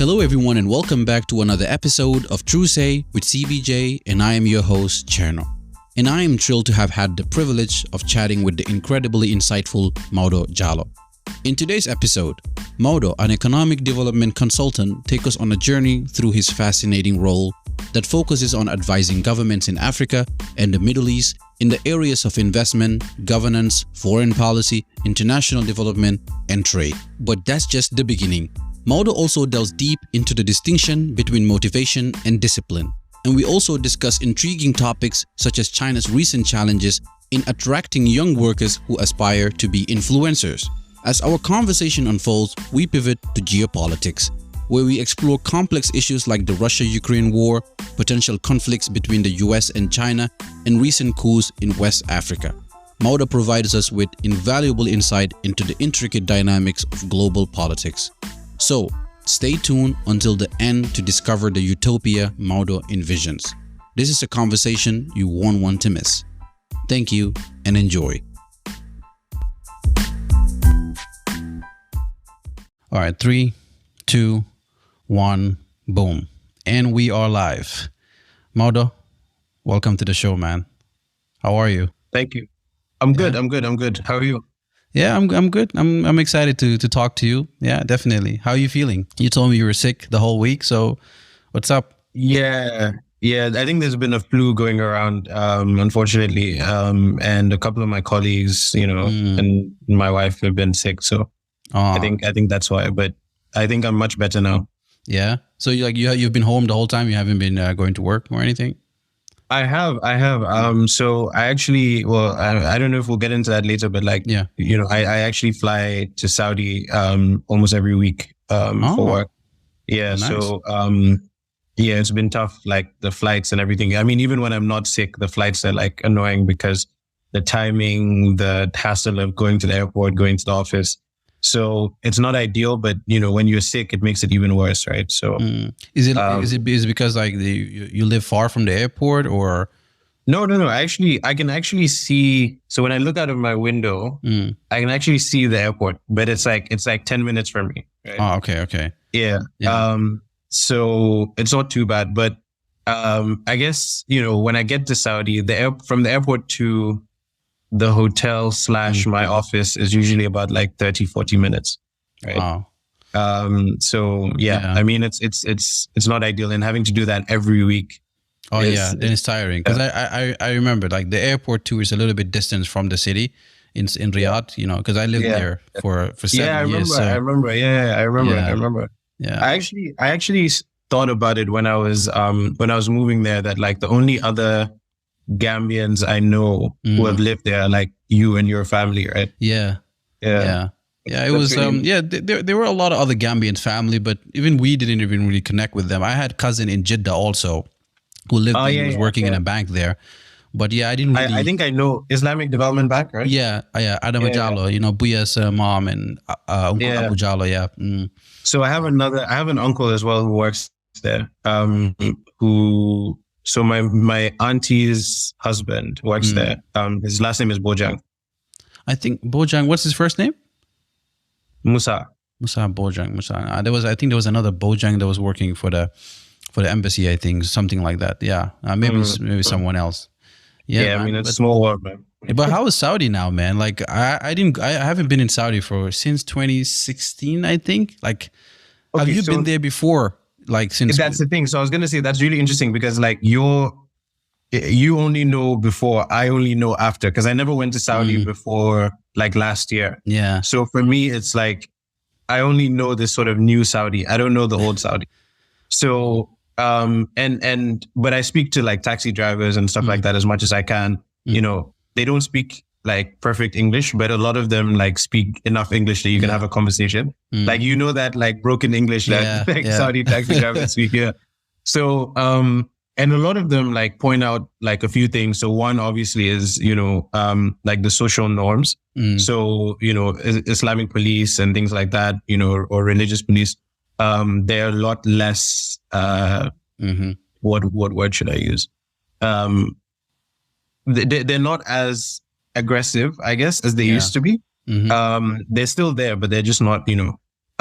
Hello everyone and welcome back to another episode of True Say with CBJ, and I am your host Cherno. And I am thrilled to have had the privilege of chatting with the incredibly insightful Maudo Jallow. In today's episode, Maudo, an economic development consultant, takes us on a journey through his fascinating role that focuses on advising governments in Africa and the Middle East in the areas of investment, governance, foreign policy, international development, and trade. But that's just the beginning. Maudo also delves deep into the distinction between motivation and discipline. And we also discuss intriguing topics such as China's recent challenges in attracting young workers who aspire to be influencers. As our conversation unfolds, we pivot to geopolitics, where we explore complex issues like the Russia-Ukraine war, potential conflicts between the US and China, and recent coups in West Africa. Maudo provides us with invaluable insight into the intricate dynamics of global politics. So, stay tuned until the end to discover the utopia Maudo envisions. This is a conversation you won't want to miss. Thank you and enjoy. All right, 3, 2, 1, boom. And we are live. Maudo, welcome to the show, man. How are you? Thank you. I'm good. I'm good. How are you? Yeah, I'm good. I'm excited to talk to you. Yeah, definitely. How are you feeling? You told me you were sick the whole week, so what's up? Yeah. I think there's been a flu going around, unfortunately, and a couple of my colleagues, and my wife have been sick. So I think that's why. But I think I'm much better now. Yeah. So you've been home the whole time. You haven't been going to work or anything. I have. So I actually, I don't know if we'll get into that later, but I actually fly to Saudi, almost every week, for work. Yeah. Nice. So, it's been tough, like the flights and everything. I mean, even when I'm not sick, the flights are like annoying because the timing, the hassle of going to the airport, going to the office. So it's not ideal, but when you're sick, it makes it even worse, right? So is it because like you live far from the airport, or? No. I can actually see. So when I look out of my window, I can actually see the airport, but it's like 10 minutes from me. Right? Oh, okay. Yeah. So it's not too bad, but I guess when I get to Saudi, from the airport to the hotel / my office is usually about like 30-40 minutes. Right. Wow. So I mean, it's not ideal, and having to do that every week. Oh yeah. Then it's tiring. Cause I remember like the airport too is a little bit distant from the city in Riyadh, cause I lived there for 7 years. I remember. Yeah. I actually thought about it when I was moving there, that like the only other Gambians I know who have lived there, like you and your family, right? Yeah. It was there were a lot of other Gambian family, but even we didn't even really connect with them. I had a cousin in Jeddah also who lived there. He was working in a bank there, but I didn't really. I think I know Islamic Development Bank, right? Yeah. Adam Jallow, Buya's mom and Uncle Abu Jallow. Yeah. So I have an uncle as well who works there. So my auntie's husband works there. His last name is Bojang. I think Bojang. What's his first name? Musa Bojang. I think there was another Bojang that was working for the embassy. I think something like that. Yeah, maybe someone else. Yeah, I mean, it's a small world, man. But how is Saudi now, man? Like I haven't been in Saudi since 2016. I think. Like, have you been there before? Like since that's the thing. So I was gonna say that's really interesting because like you only know before, I only know after, because I never went to Saudi before like last year. Yeah. So for me, it's like I only know this sort of new Saudi. I don't know the old Saudi. So but I speak to like taxi drivers and stuff like that as much as I can. They don't speak like perfect English, but a lot of them like speak enough English that you can have a conversation. Like that like broken English that Saudi taxi drivers speak here. So and a lot of them like point out like a few things. So one obviously is like the social norms. So Islamic police and things like that, or religious police. They're a lot less. What word should I use? They're not as aggressive, I guess, as they used to be. They're still there, but they're just not,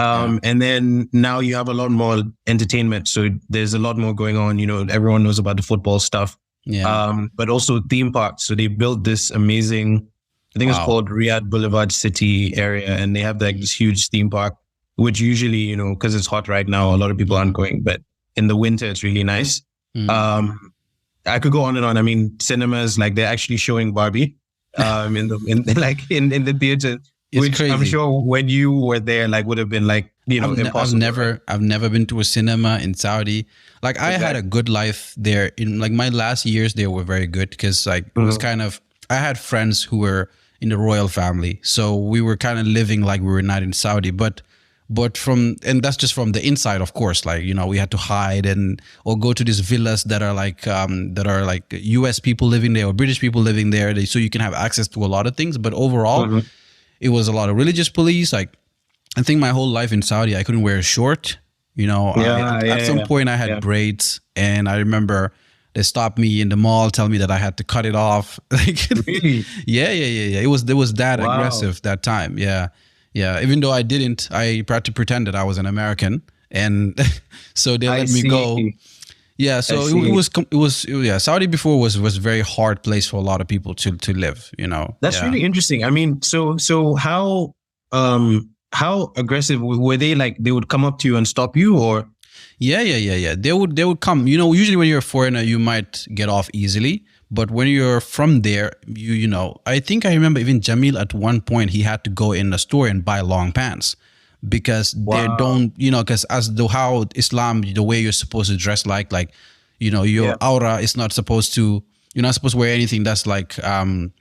And then now you have a lot more entertainment. So there's a lot more going on. You know, everyone knows about the football stuff. Yeah. But also theme parks. So they built this amazing, I think it's called Riyadh Boulevard City area. And they have like this huge theme park, which usually, you know, because it's hot right now, a lot of people aren't going. But in the winter, it's really nice. I could go on and on. I mean, cinemas, like they're actually showing Barbie in the theater. It's which crazy. I'm sure when you were there, like would have been like, you know, impossible. I've never been to a cinema in Saudi. Like I had a good life there. In like my last years, they were very good because like it was kind of, I had friends who were in the royal family, so we were kind of living like we were not in Saudi, but and that's just from the inside, of course. Like, you know, we had to hide or go to these villas that are like US people living there or British people living there, so you can have access to a lot of things. But overall, it was a lot of religious police. Like, I think my whole life in Saudi, I couldn't wear a short. You know, at some point I had braids, and I remember they stopped me in the mall, tell me that I had to cut it off. Like, Really? yeah. It was that aggressive that time. Yeah. Even though I didn't, I tried to pretend that I was an American, and so they let me go. Yeah, so it was Saudi before was very hard place for a lot of people to live, you know. That's really interesting. I mean, so how aggressive were they? Like they would come up to you and stop you, or? Yeah. They would come. You know, usually when you're a foreigner, you might get off easily, but when you're from there, you know, I think I remember even Jamil at one point he had to go in the store and buy long pants. Because they don't, you know, because how Islam, the way you're supposed to dress, like, you know, your aura is not supposed to, you're not supposed to wear anything that's like, starting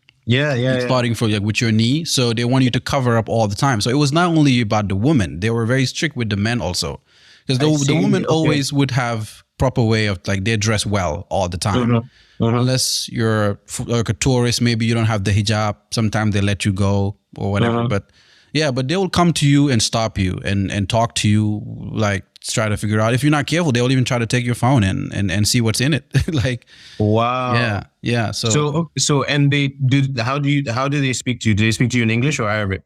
from like with your knee. So they want you to cover up all the time. So it was not only about the women, they were very strict with the men also. Because the women always would have proper way of like, they dress well all the time. Unless you're like a tourist, maybe you don't have the hijab. Sometimes they let you go or whatever. But they will come to you and stop you and talk to you, like try to figure out. If you're not careful, they will even try to take your phone and see what's in it. Like, wow. Yeah. So and they do. How do they speak to you? Do they speak to you in English or Arabic?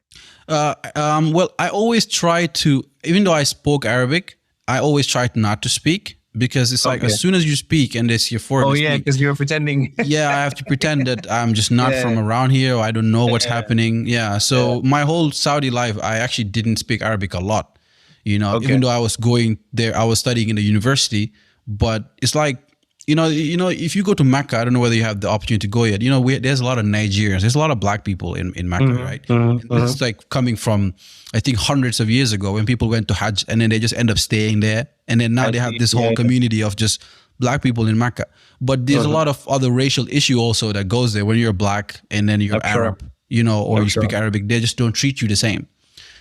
Well, I always try to, even though I spoke Arabic, I always tried not to speak. Because it's like as soon as you speak and it's your foreign. Oh yeah, because you're pretending. Yeah, I have to pretend that I'm just not from around here, or I don't know what's happening. Yeah, so my whole Saudi life, I actually didn't speak Arabic a lot. You know, even though I was going there, I was studying in the university. But it's like, you know, if you go to Mecca, I don't know whether you have the opportunity to go yet. You know, there's a lot of Nigerians, there's a lot of black people in Mecca, right? It's like coming from, I think, hundreds of years ago when people went to Hajj and then they just end up staying there. And then now they have this whole community of just black people in Mecca. But there's a lot of other racial issue also that goes there when you're black and then you're Arab, you know, or you speak Arabic. They just don't treat you the same,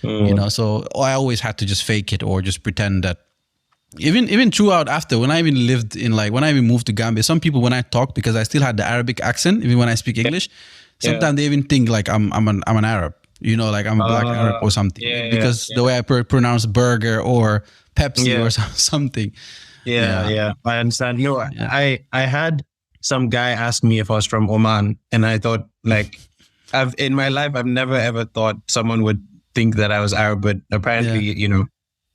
you know. So I always had to just fake it or just pretend that. Even throughout after, when I even lived in when I even moved to Gambia, some people, when I talk, because I still had the Arabic accent, even when I speak English, sometimes they even think like I'm an Arab, you know, like I'm a black Arab or something, because the way I pronounce burger or Pepsi or something. Yeah. I understand. You know, I had some guy ask me if I was from Oman, and I thought like, in my life, I've never ever thought someone would think that I was Arab, but apparently, you know,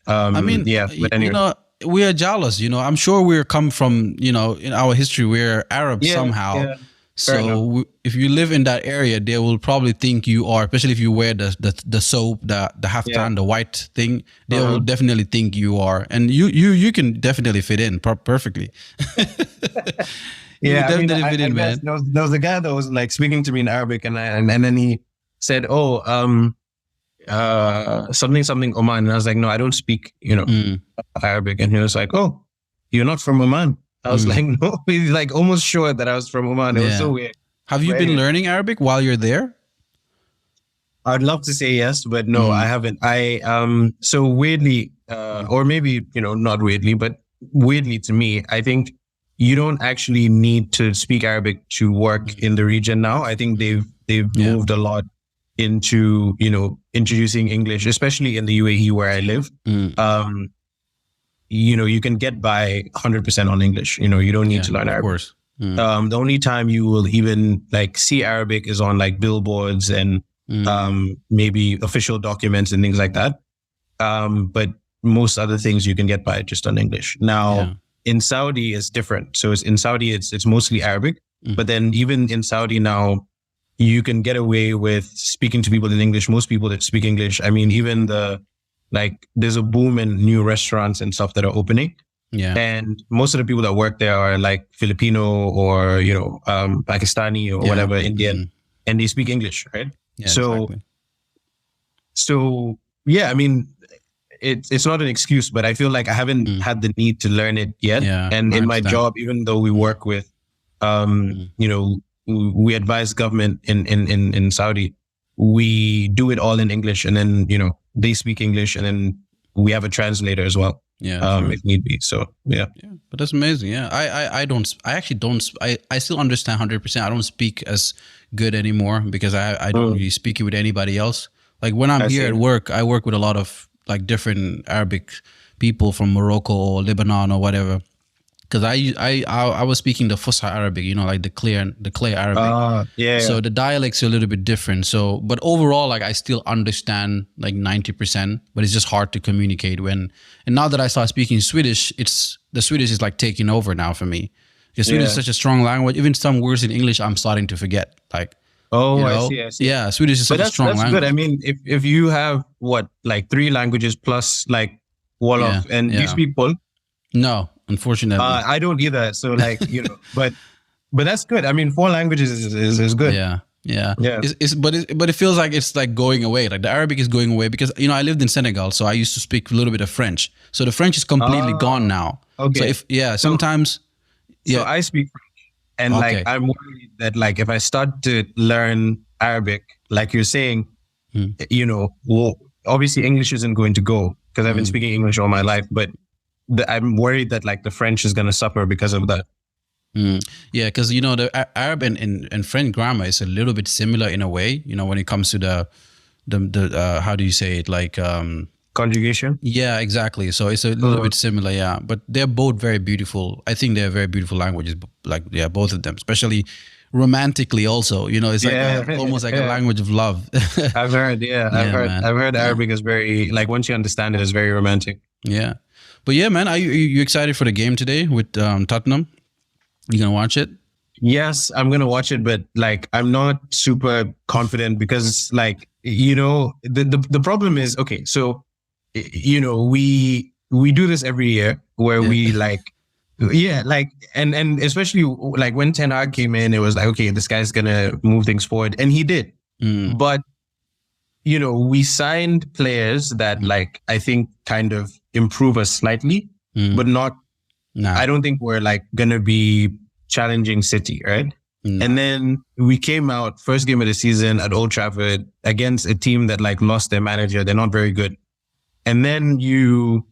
I mean, but anyway. You know, we are jealous, you know. I'm sure we're come from, you know, in our history, we're Arab somehow. So if you live in that area, they will probably think you are, especially if you wear the soap, the haftan, the white thing. They will definitely think you are, and you can definitely fit in perfectly. Yeah, fit in, man. There was a guy that was like speaking to me in Arabic, and then he said, something Oman, and I was like, no, I don't speak, you know, Arabic. And he was like, oh, you're not from Oman? I was like, no. He's like almost sure that I was from Oman. It was so weird. Have you been learning Arabic while you're there? I'd love to say yes, but no, I haven't. So weirdly, or maybe, you know, not weirdly, but weirdly to me, I think you don't actually need to speak Arabic to work in the region now. I think they've moved a lot into, you know, introducing English, especially in the UAE where I live. You know, you can get by 100% on English. You know, you don't need to learn Arabic. Of course. The only time you will even like see Arabic is on like billboards and maybe official documents and things like that. But most other things you can get by just on English. Now, Yeah. in Saudi, it's different. So in Saudi, it's mostly Arabic. But then even in Saudi now, you can get away with speaking to people in English. Most people that speak English. I mean, even there's a boom in new restaurants and stuff that are opening. Yeah. And most of the people that work there are like Filipino or, Pakistani or whatever, Indian, and they speak English, right? Yeah, so, exactly. so yeah, I mean, it's not an excuse, but I feel like I haven't had the need to learn it yet. Yeah, And I in my understand. job, even though we work with, we advise government in Saudi, we do it all in English, and then, they speak English, and then we have a translator as well. Yeah, sure. If need be. So yeah. But that's amazing. Yeah, I still understand 100%. I don't speak as good anymore because I don't really speak it with anybody else. Like when I'm here at work, I work with a lot of like different Arabic people from Morocco or Lebanon or whatever. Because I was speaking the Fusha Arabic, like the clear Arabic. So the dialects are a little bit different. So, but overall, like I still understand like 90%, but it's just hard to communicate when. And now that I start speaking Swedish, the Swedish is like taking over now for me. Because Swedish is such a strong language. Even some words in English, I'm starting to forget. Like, I see. Yeah, Swedish is such a strong language. That's good. I mean, if you have like 3 languages plus like Wolof, and you speak Pol? No, unfortunately. I don't either. So like, but that's good. I mean, 4 languages is good. Yeah. But it feels like it's like going away. Like the Arabic is going away because, I lived in Senegal, so I used to speak a little bit of French. So the French is completely gone now. Okay. So sometimes. So I speak French, and like, I'm worried that like, if I start to learn Arabic, like you're saying, well, obviously English isn't going to go because I've been speaking English all my life, but I'm worried that like the French is going to suffer because of that. Yeah, because the Arab and French grammar is a little bit similar in a way. When it comes to the how do you say it, like conjugation? Yeah, exactly. So it's a little bit similar. Yeah, but they're both very beautiful. I think they're very beautiful languages. Like both of them, especially romantically. Also, it's like almost like a language of love. I've heard. I've heard Arabic is very, like, once you understand it, it's very romantic. Yeah. But yeah, man, are you excited for the game today with Tottenham? You gonna watch it? Yes, I'm gonna watch it, but like I'm not super confident because like the problem is, okay, so we do this every year where we like and especially like when Ten Hag came in, it was like, okay, this guy's gonna move things forward, and he did, but we signed players that like I think kind of improve us slightly, but not. No. I don't think we're like gonna be challenging City, right? No. And then we came out first game of the season at Old Trafford against a team that like lost their manager. They're not very good. And then you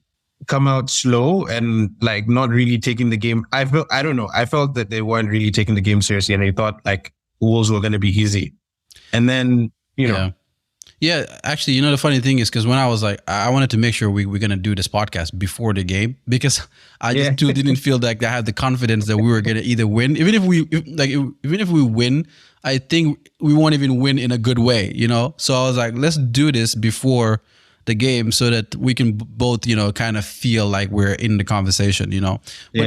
come out slow and like not really taking the game. I felt that they weren't really taking the game seriously, and they thought like Wolves were gonna be easy. And then Yeah, actually, the funny thing is because when I was like, I wanted to make sure we're going to do this podcast before the game because I just didn't feel like I had the confidence that we were going to either win. Even if we win, I think we won't even win in a good way, So I was like, let's do this before the game so that we can both, kind of feel like we're in the conversation, But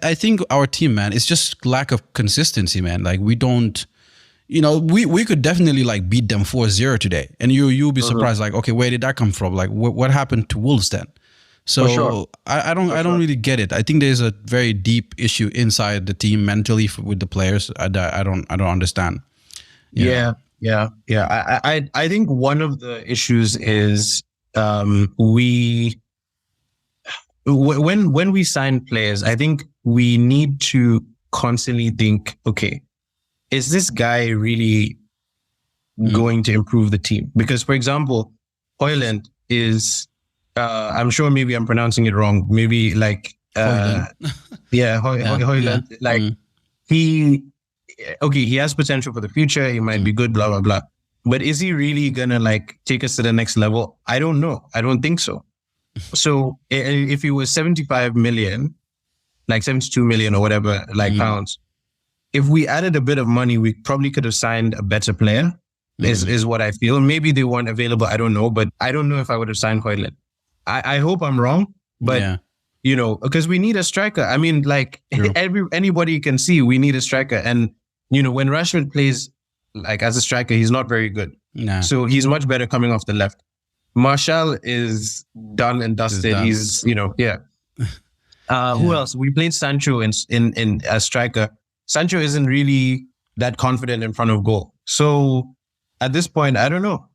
I think our team, man, it's just lack of consistency, man. Like we don't... we could definitely like beat them 4-0 today, and you'll be surprised. Like, okay, where did that come from? Like, what happened to Wolves then? So I don't really get it. I think there's a very deep issue inside the team mentally with the players. I don't understand. Yeah. I think one of the issues is when we sign players, I think we need to constantly think, okay, is this guy really going to improve the team? Because, for example, Højlund is, I'm sure maybe I'm pronouncing it wrong. Maybe like, Højlund. Like he has potential for the future. He might be good, blah, blah, blah. But is he really gonna like take us to the next level? I don't know. I don't think so. So if he was 75 million, like 72 million or whatever, like pounds, if we added a bit of money, we probably could have signed a better player, is what I feel. Maybe they weren't available. I don't know. But I don't know if I would have signed Højlund. I hope I'm wrong, but because we need a striker. I mean, like anybody can see we need a striker. And, when Rashford plays like as a striker, he's not very good. Nah. So he's much better coming off the left. Martial is done and dusted. He's, who else? We played Sancho in as striker. Sancho isn't really that confident in front of goal. So at this point, I don't know,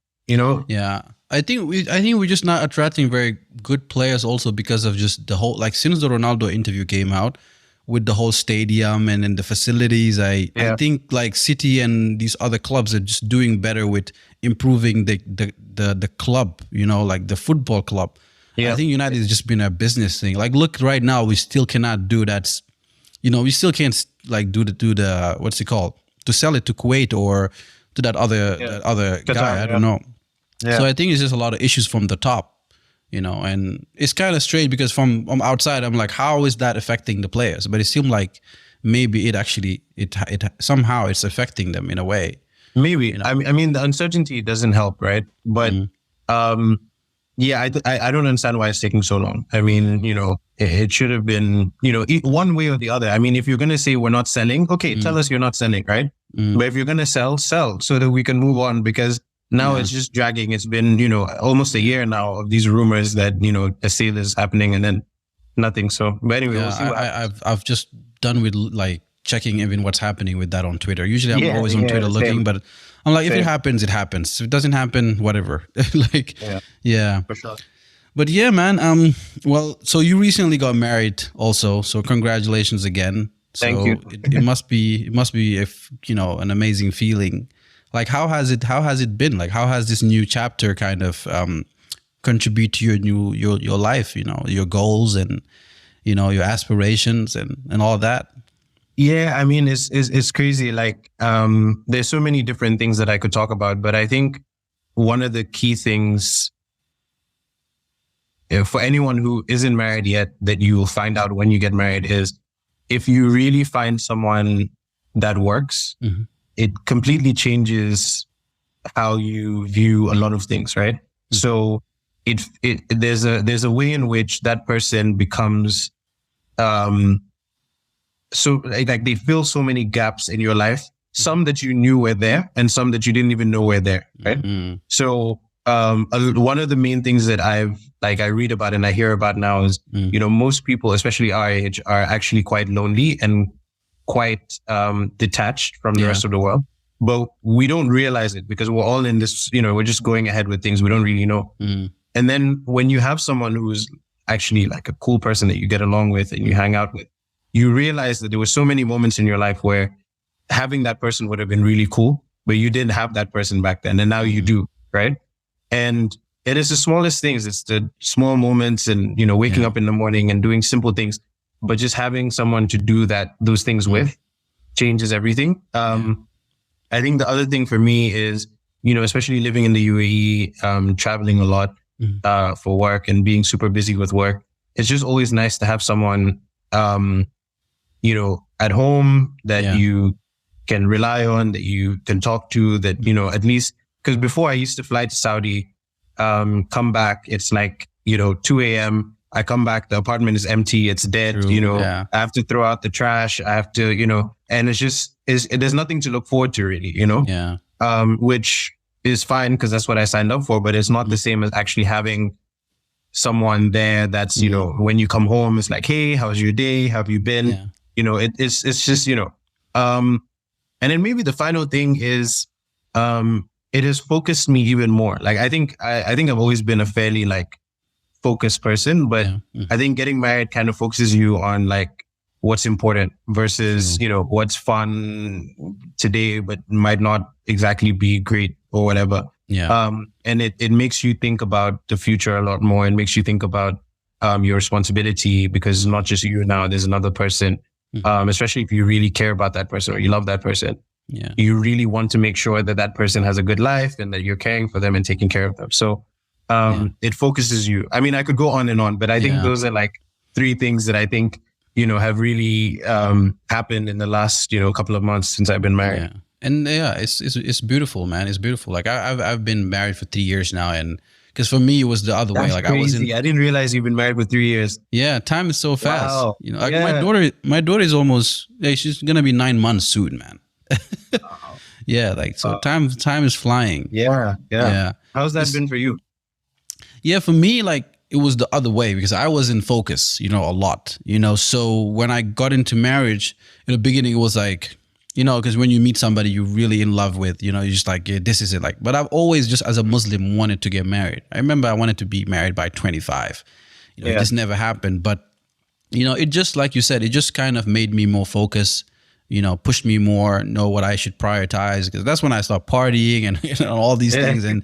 Yeah. I think we're just not attracting very good players also because of just the whole, like since the Ronaldo interview came out with the whole stadium and the facilities, I think like City and these other clubs are just doing better with improving the club, like the football club. Yeah. I think United has just been a business thing. Like look, right now we still cannot do that. We still can't like do the what's it called, to sell it to Kuwait or to that other Qatar, guy. I don't know. Yeah. So I think it's just a lot of issues from the top, and it's kind of strange because from outside, I'm like, how is that affecting the players? But it seemed like maybe it somehow it's affecting them in a way. Maybe. I mean, the uncertainty doesn't help, right? But I don't understand why it's taking so long. I mean, it should have been, one way or the other. I mean, if you're going to say we're not selling, okay, tell us you're not selling, right? But if you're going to sell so that we can move on, because now it's just dragging. It's been, almost a year now of these rumors that, a sale is happening and then nothing. So, but anyway, we'll see what happens. I've just done with like checking even what's happening with that on Twitter. Usually I'm always on Twitter looking, but I'm like, if it happens, it happens. If it doesn't happen, whatever. For sure. But yeah, man. Well, so you recently got married also. So congratulations again. Thank you. It must be an amazing feeling. Like how has it been? Like how has this new chapter kind of contribute to your life? Your goals and your aspirations and all that. Yeah, I mean it's crazy. Like there's so many different things that I could talk about, but I think one of the key things for anyone who isn't married yet that you will find out when you get married is if you really find someone that works. Mm-hmm. It completely changes how you view a lot of things, right? Mm-hmm. So there's a way in which that person becomes so like they fill so many gaps in your life, some that you knew were there and some that you didn't even know were there, right? Mm-hmm. So one of the main things that I read about and I hear about now is most people, especially our age, are actually quite lonely and quite detached from the rest of the world, but we don't realize it because we're all in this, we're just going ahead with things we don't really know. And then when you have someone who's actually like a cool person that you get along with and you hang out with, you realize that there were so many moments in your life where having that person would have been really cool, but you didn't have that person back then, and now you do, right? And it is the smallest things. It's the small moments and, waking up in the morning and doing simple things. But just having someone to do those things with changes everything. I think the other thing for me is, especially living in the UAE, traveling a lot for work and being super busy with work. It's just always nice to have someone, at home that you can rely on, that you can talk to, that, at least, because before I used to fly to Saudi, come back, it's like, 2 a.m. I come back, the apartment is empty, it's dead, I have to throw out the trash, I have to, and it's just, there's nothing to look forward to really, which is fine because that's what I signed up for, but it's not the same as actually having someone there that's, when you come home, it's like, hey, how's your day? How have you been? It's just, and then maybe the final thing is, it has focused me even more. Like, I think I've always been a fairly like focused person, but I think getting married kind of focuses you on like what's important versus, what's fun today, but might not exactly be great or whatever. Yeah. And it makes you think about the future a lot more. It makes you think about, your responsibility because it's not just you now, there's another person, especially if you really care about that person or you love that person. Yeah. You really want to make sure that that person has a good life and that you're caring for them and taking care of them. So, it focuses you. I mean, I could go on and on, but I think those are like 3 things that I think, have really, happened in the last, couple of months since I've been married. Yeah. And it's beautiful, man. It's beautiful. Like I've been married for 3 years now and Because for me, it was the other way. That's Like crazy. I didn't realize you've been married for 3 years. Yeah, time is so fast. Wow. You know, like Yeah. my daughter is almost, yeah, she's gonna be 9 months soon, man. Wow. Yeah, like so time is flying. Yeah. Yeah. Yeah. How's that been for you? Yeah, for me, like it was the other way because I was in focus, you know, a lot, you know. So when I got into marriage, in the beginning, it was like, you know, because when you meet somebody you're really in love with, you know, you're just like, yeah, this is it. Like, but I've always just as a Muslim wanted to get married. I remember I wanted to be married by 25. You know, it just never happened. But, you know, it just, like you said, it just kind of made me more focused, you know, pushed me more, know what I should prioritize. Because that's when I start partying and you know, all these things. And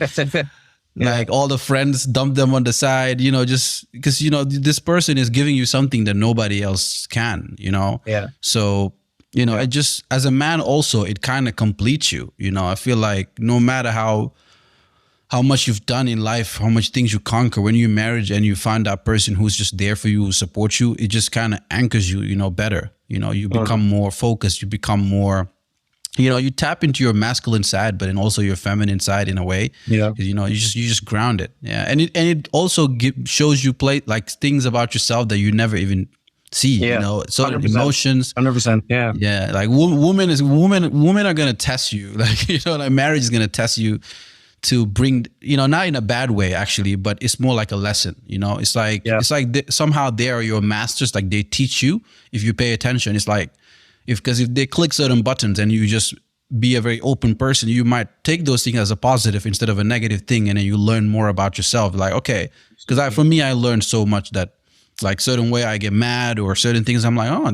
like all the friends dump them on the side, you know, just because, you know, this person is giving you something that nobody else can, you know? Yeah. So, you know, it just, as a man also, it kind of completes you. You know, I feel like no matter how much you've done in life, how much things you conquer, when you marriage and you find that person who's just there for you, who supports you, it just kind of anchors you, you know, better. You know, you become more focused, you become more, you know, you tap into your masculine side, but then also your feminine side in a way. Yeah. You know, you just ground it. Yeah. And it also shows you like things about yourself that you never even see, you know, certain 100%. emotions. 100%. Yeah. Yeah. Like women are going to test you. Like, you know, like marriage is going to test you to bring, you know, not in a bad way actually, but it's more like a lesson, you know. It's like somehow they are your masters. Like they teach you if you pay attention. It's like, because if they click certain buttons and you just be a very open person, you might take those things as a positive instead of a negative thing, and then you learn more about yourself. Like, okay, because for me, I learned so much that like certain way I get mad or certain things, I'm like, oh,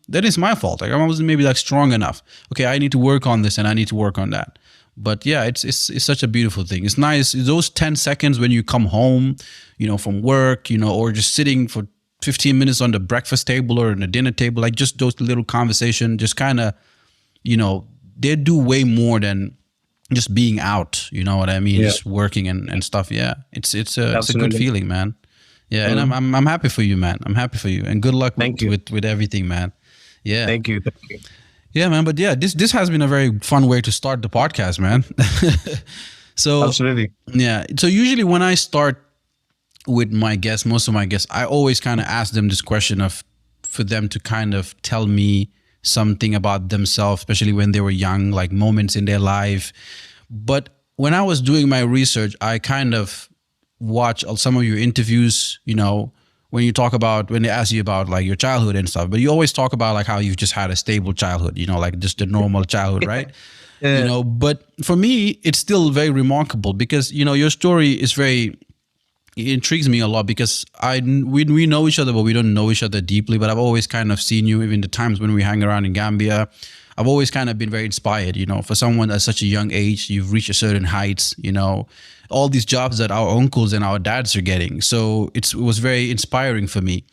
that is my fault. Like I wasn't maybe like strong enough. Okay, I need to work on this and I need to work on that. But yeah, it's such a beautiful thing. It's nice. Those 10 seconds when you come home, you know, from work, you know, or just sitting for 15 minutes on the breakfast table or on the dinner table, like just those little conversation, just kind of, you know, they do way more than just being out. You know what I mean? Just working and stuff. Yeah, it's a good feeling, man. Yeah, and I'm happy for you, man. I'm happy for you, and good luck with everything, man. Yeah, thank you. Yeah, man. But yeah, this has been a very fun way to start the podcast, man. So absolutely. Yeah. So usually when I start with my guests, most of my guests, I always kind of ask them this question for them to kind of tell me something about themselves, especially when they were young, like moments in their life. But when I was doing my research, I kind of watched some of your interviews, you know, when they ask you about like your childhood and stuff, but you always talk about like how you've just had a stable childhood, you know, like just a normal childhood, right? You know, but for me, it's still very remarkable because, you know, your story is it intrigues me a lot because we know each other, but we don't know each other deeply. But I've always kind of seen you, even the times when we hang around in Gambia. I've always kind of been very inspired, you know, for someone at such a young age, you've reached a certain heights, you know, all these jobs that our uncles and our dads are getting. So it was very inspiring for me.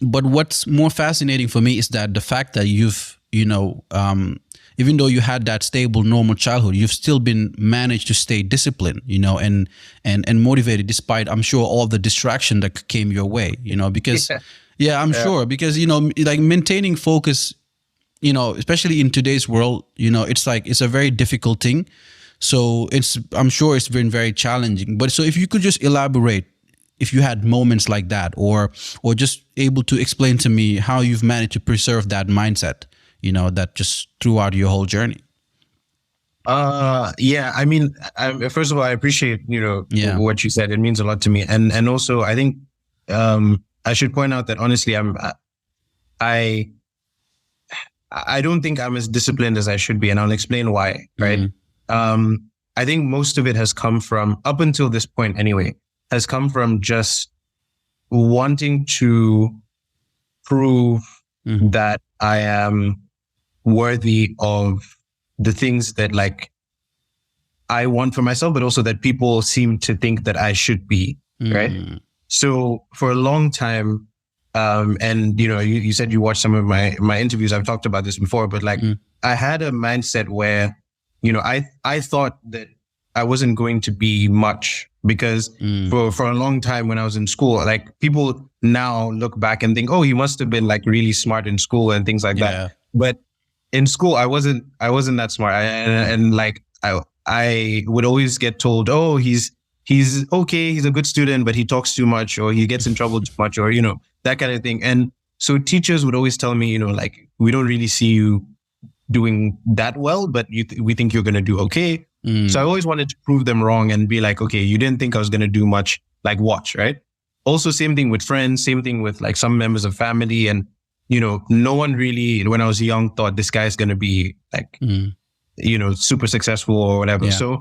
But what's more fascinating for me is that the fact that you've, you know, even though you had that stable, normal childhood, you've still been managed to stay disciplined, you know, and motivated despite, I'm sure, all the distraction that came your way, you know, because, I'm sure, because, you know, like maintaining focus, you know, especially in today's world, you know, it's like, it's a very difficult thing. So I'm sure it's been very challenging. But so if you could just elaborate, if you had moments like that, or just able to explain to me how you've managed to preserve that mindset, you know, that just throughout your whole journey. Yeah, I mean, first of all, I appreciate, you know, what you said. It means a lot to me. And also I think, I should point out that honestly, I don't think I'm as disciplined as I should be. And I'll explain why, right? I think most of it has come from, up until this point anyway, has come from just wanting to prove that I am worthy of the things that like I want for myself, but also that people seem to think that I should be, right? So for a long time, and you know, you said you watched some of my interviews. I've talked about this before, but like I had a mindset where, you know, I thought that I wasn't going to be much because for a long time when I was in school, like people now look back and think, oh, he must have been like really smart in school and things like that. But in school, I wasn't that smart. And like I would always get told, oh, he's he's okay, he's a good student, but he talks too much, or he gets in trouble too much, or, that kind of thing. And so teachers would always tell me, like, we don't really see you doing that well, but we think you're going to do okay. So I always wanted to prove them wrong and be like, okay, you didn't think I was going to do much, like watch, right? Also, same thing with friends, same thing with like some members of family. And, no one really, when I was young, thought this guy's going to be like, super successful or whatever. Yeah.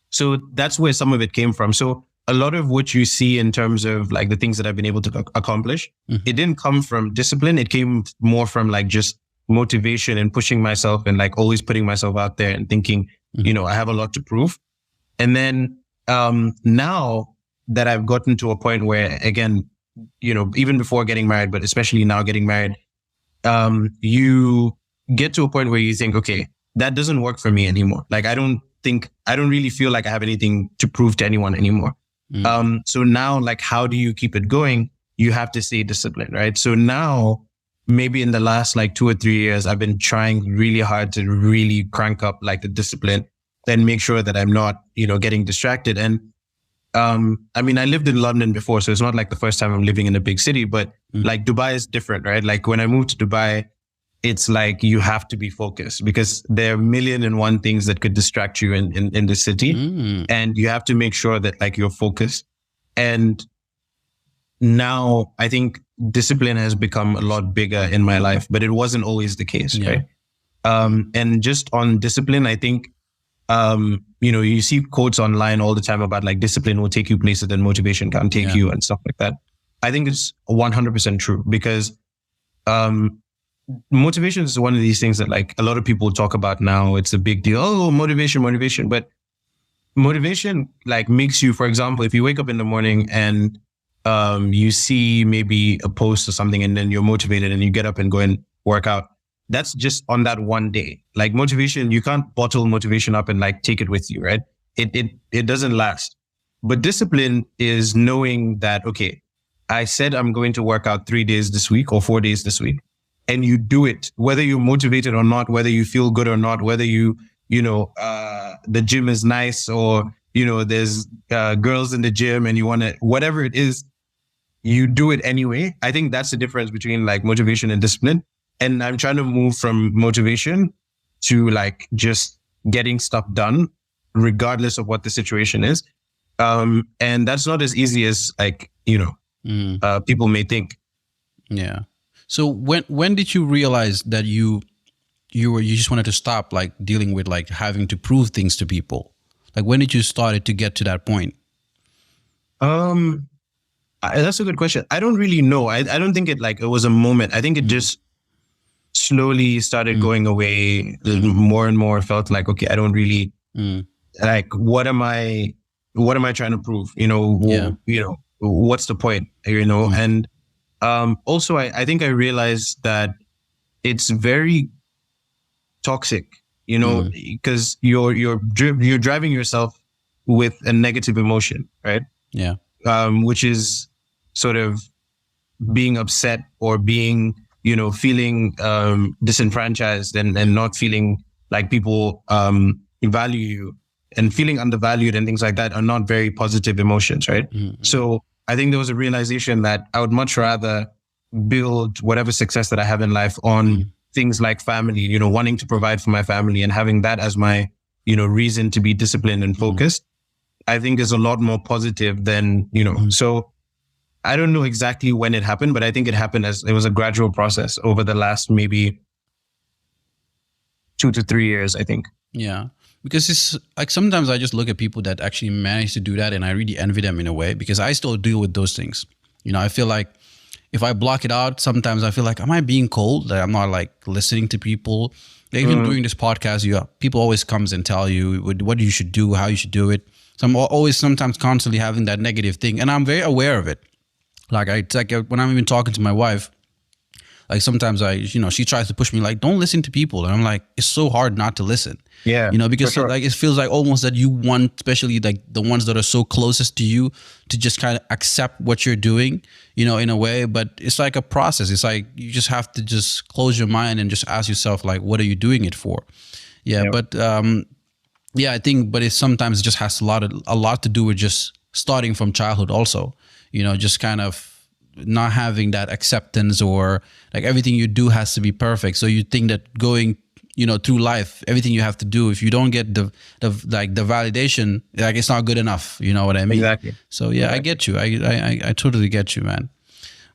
So that's where some of it came from. So a lot of what you see in terms of like the things that I've been able to accomplish, it didn't come from discipline. It came more from like just motivation and pushing myself and like always putting myself out there and thinking, I have a lot to prove. And then now that I've gotten to a point where, again, even before getting married, but especially now getting married, you get to a point where you think, okay, that doesn't work for me anymore. Like, I don't really feel like I have anything to prove to anyone anymore. So now, like, how do you keep it going? You have to stay disciplined, right? So now, maybe in the last like 2 or 3 years, I've been trying really hard to really crank up like the discipline and make sure that I'm not, getting distracted. And I mean, I lived in London before, so it's not like the first time I'm living in a big city, but like Dubai is different, right? Like when I moved to Dubai, it's like you have to be focused because there are 1,000,001 things that could distract you in the city. And you have to make sure that like you're focused. And now I think discipline has become a lot bigger in my life, but it wasn't always the case, right? And just on discipline, I think, you see quotes online all the time about like discipline will take you places that motivation can't take you and stuff like that. I think it's 100% true because motivation is one of these things that like a lot of people talk about now. It's a big deal. Oh, motivation. But motivation like makes you, for example, if you wake up in the morning and you see maybe a post or something and then you're motivated and you get up and go and work out. That's just on that one day. Like motivation, you can't bottle motivation up and like take it with you, right? It doesn't last. But discipline is knowing that, okay, I said I'm going to work out 3 days this week or 4 days this week. And you do it, whether you're motivated or not, whether you feel good or not, whether the gym is nice or, there's girls in the gym and you want to, whatever it is, you do it anyway. I think that's the difference between like motivation and discipline. And I'm trying to move from motivation to like just getting stuff done, regardless of what the situation is. And that's not as easy as like, people may think. Yeah. So when did you realize that you just wanted to stop like dealing with like having to prove things to people? Like when did you started to get to that point? That's a good question. I don't really know. I don't think it was a moment. I think it just slowly started going away. More and more felt like, okay, I don't really like, what am I trying to prove? What's the point? And also I think I realized that it's very toxic, because you're driving yourself with a negative emotion, right? Yeah. Which is sort of being upset or being, feeling disenfranchised and not feeling like people value you, and feeling undervalued and things like that are not very positive emotions, right? So I think there was a realization that I would much rather build whatever success that I have in life on things like family, wanting to provide for my family and having that as my, reason to be disciplined and focused. I think is a lot more positive than, so I don't know exactly when it happened, but I think it happened as it was a gradual process over the last maybe 2 to 3 years, I think. Yeah. Because it's like sometimes I just look at people that actually manage to do that and I really envy them in a way because I still deal with those things. I feel like if I block it out, sometimes I feel like, am I being cold? That I'm not like listening to people. Even doing this podcast, people always comes and tell you what you should do, how you should do it. So I'm always sometimes constantly having that negative thing. And I'm very aware of it. Like when I'm even talking to my wife, like sometimes she tries to push me like, don't listen to people. And I'm like, it's so hard not to listen. Yeah. Because like it feels like almost that you want, especially like the ones that are so closest to you, to just kind of accept what you're doing, in a way. But it's like a process. It's like you just have to just close your mind and just ask yourself, like, what are you doing it for? Yeah. But Yeah, I think, but it sometimes just has a lot to do with just starting from childhood. Also, just kind of not having that acceptance, or like everything you do has to be perfect. So you think that going, through life, everything you have to do, if you don't get the validation, like it's not good enough. You know what I mean? Exactly. So yeah, I get you. I totally get you, man.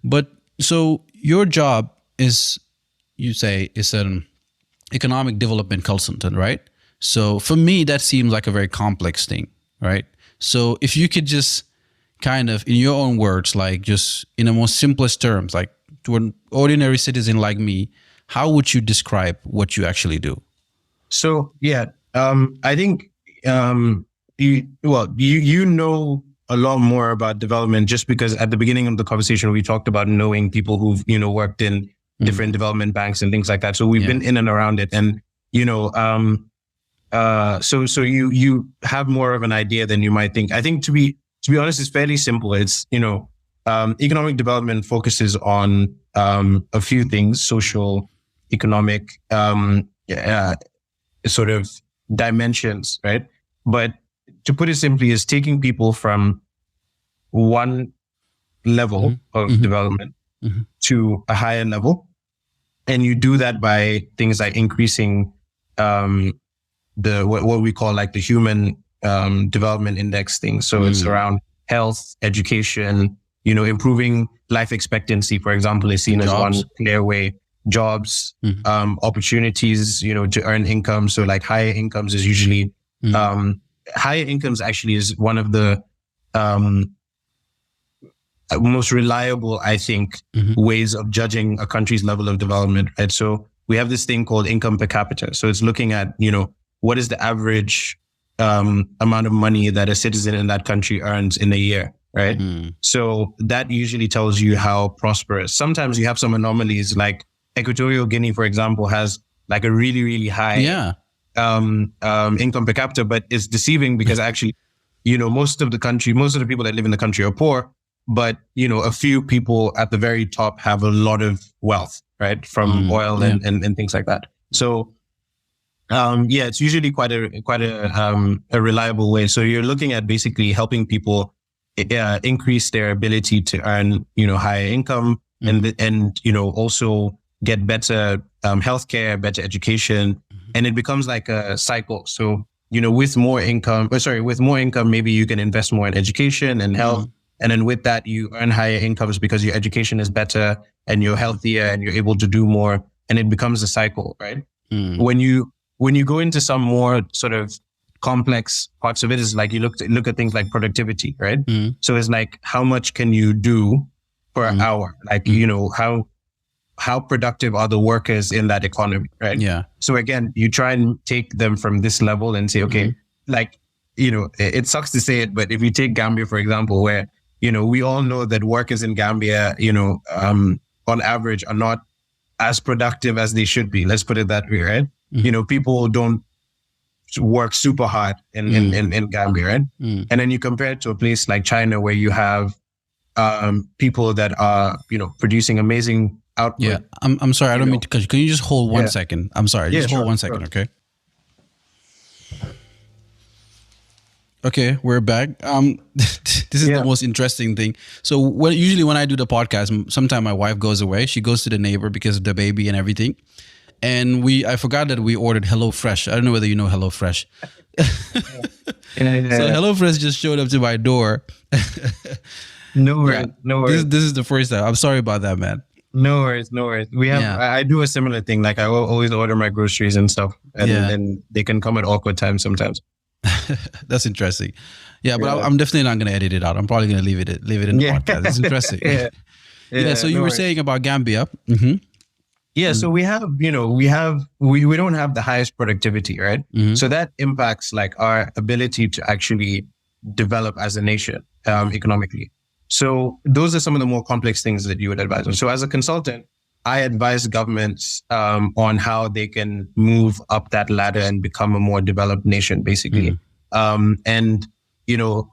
But so your job is, you say, is an economic development consultant, right? So for me, that seems like a very complex thing, right? So if you could just kind of, in your own words, like just in the most simplest terms, like to an ordinary citizen like me, how would you describe what you actually do? So yeah, I think you know a lot more about development, just because at the beginning of the conversation we talked about knowing people who've worked in different development banks and things like that. So we've been in and around it, and so you have more of an idea than you might think. I think to be honest, it's fairly simple. It's economic development focuses on a few things: social, economic, sort of dimensions, right? But to put it simply, is taking people from one level of development to a higher level, and you do that by things like increasing what we call like the human development index thing. So it's around health, education, improving life expectancy, for example, is seen as one clear way. Jobs, opportunities, to earn income. So like higher incomes is usually, higher incomes actually is one of the most reliable, I think, ways of judging a country's level of development, right? So we have this thing called income per capita. So it's looking at, what is the average amount of money that a citizen in that country earns in a year, right? So that usually tells you how prosperous. Sometimes you have some anomalies, like Equatorial Guinea, for example, has like a really, really high income per capita, but it's deceiving because actually, most of the people that live in the country are poor, but, a few people at the very top have a lot of wealth, right? From oil and things like that. So, it's usually quite a reliable way. So you're looking at basically helping people increase their ability to earn, higher income and also get better healthcare, better education, and it becomes like a cycle. So, with more income, maybe you can invest more in education and health. And then with that, you earn higher incomes because your education is better and you're healthier and you're able to do more. And it becomes a cycle, right? When you go into some more sort of complex parts of it, is like you look at things like productivity, right? So it's like, how much can you do per hour? Like, how productive are the workers in that economy, right? Yeah. So again, you try and take them from this level and say, okay, like, it sucks to say it, but if you take Gambia, for example, where, we all know that workers in Gambia, on average are not as productive as they should be. Let's put it that way, right? People don't work super hard in Gambia, right? And then you compare it to a place like China, where you have people that are, producing amazing output. Yeah, I'm sorry, I don't mean to cut you. Can you just hold 1 second? I'm sorry, just hold 1 second, okay? Okay, we're back. This is the most interesting thing. So usually when I do the podcast, sometimes my wife goes away. She goes to the neighbor because of the baby and everything. And I forgot that we ordered HelloFresh. I don't know whether you know HelloFresh. So HelloFresh just showed up to my door. No worries. This is the first time. I'm sorry about that, man. No worries. We have. I do a similar thing. Like I always order my groceries and stuff, and they can come at awkward times sometimes. That's interesting. Yeah, but I'm definitely not going to edit it out. I'm probably going to leave it in the podcast. It's interesting. So you were saying about Gambia. Yeah, so we have, we don't have the highest productivity, right? So that impacts like our ability to actually develop as a nation economically. So those are some of the more complex things that you would advise on. So as a consultant, I advise governments on how they can move up that ladder and become a more developed nation, basically. And,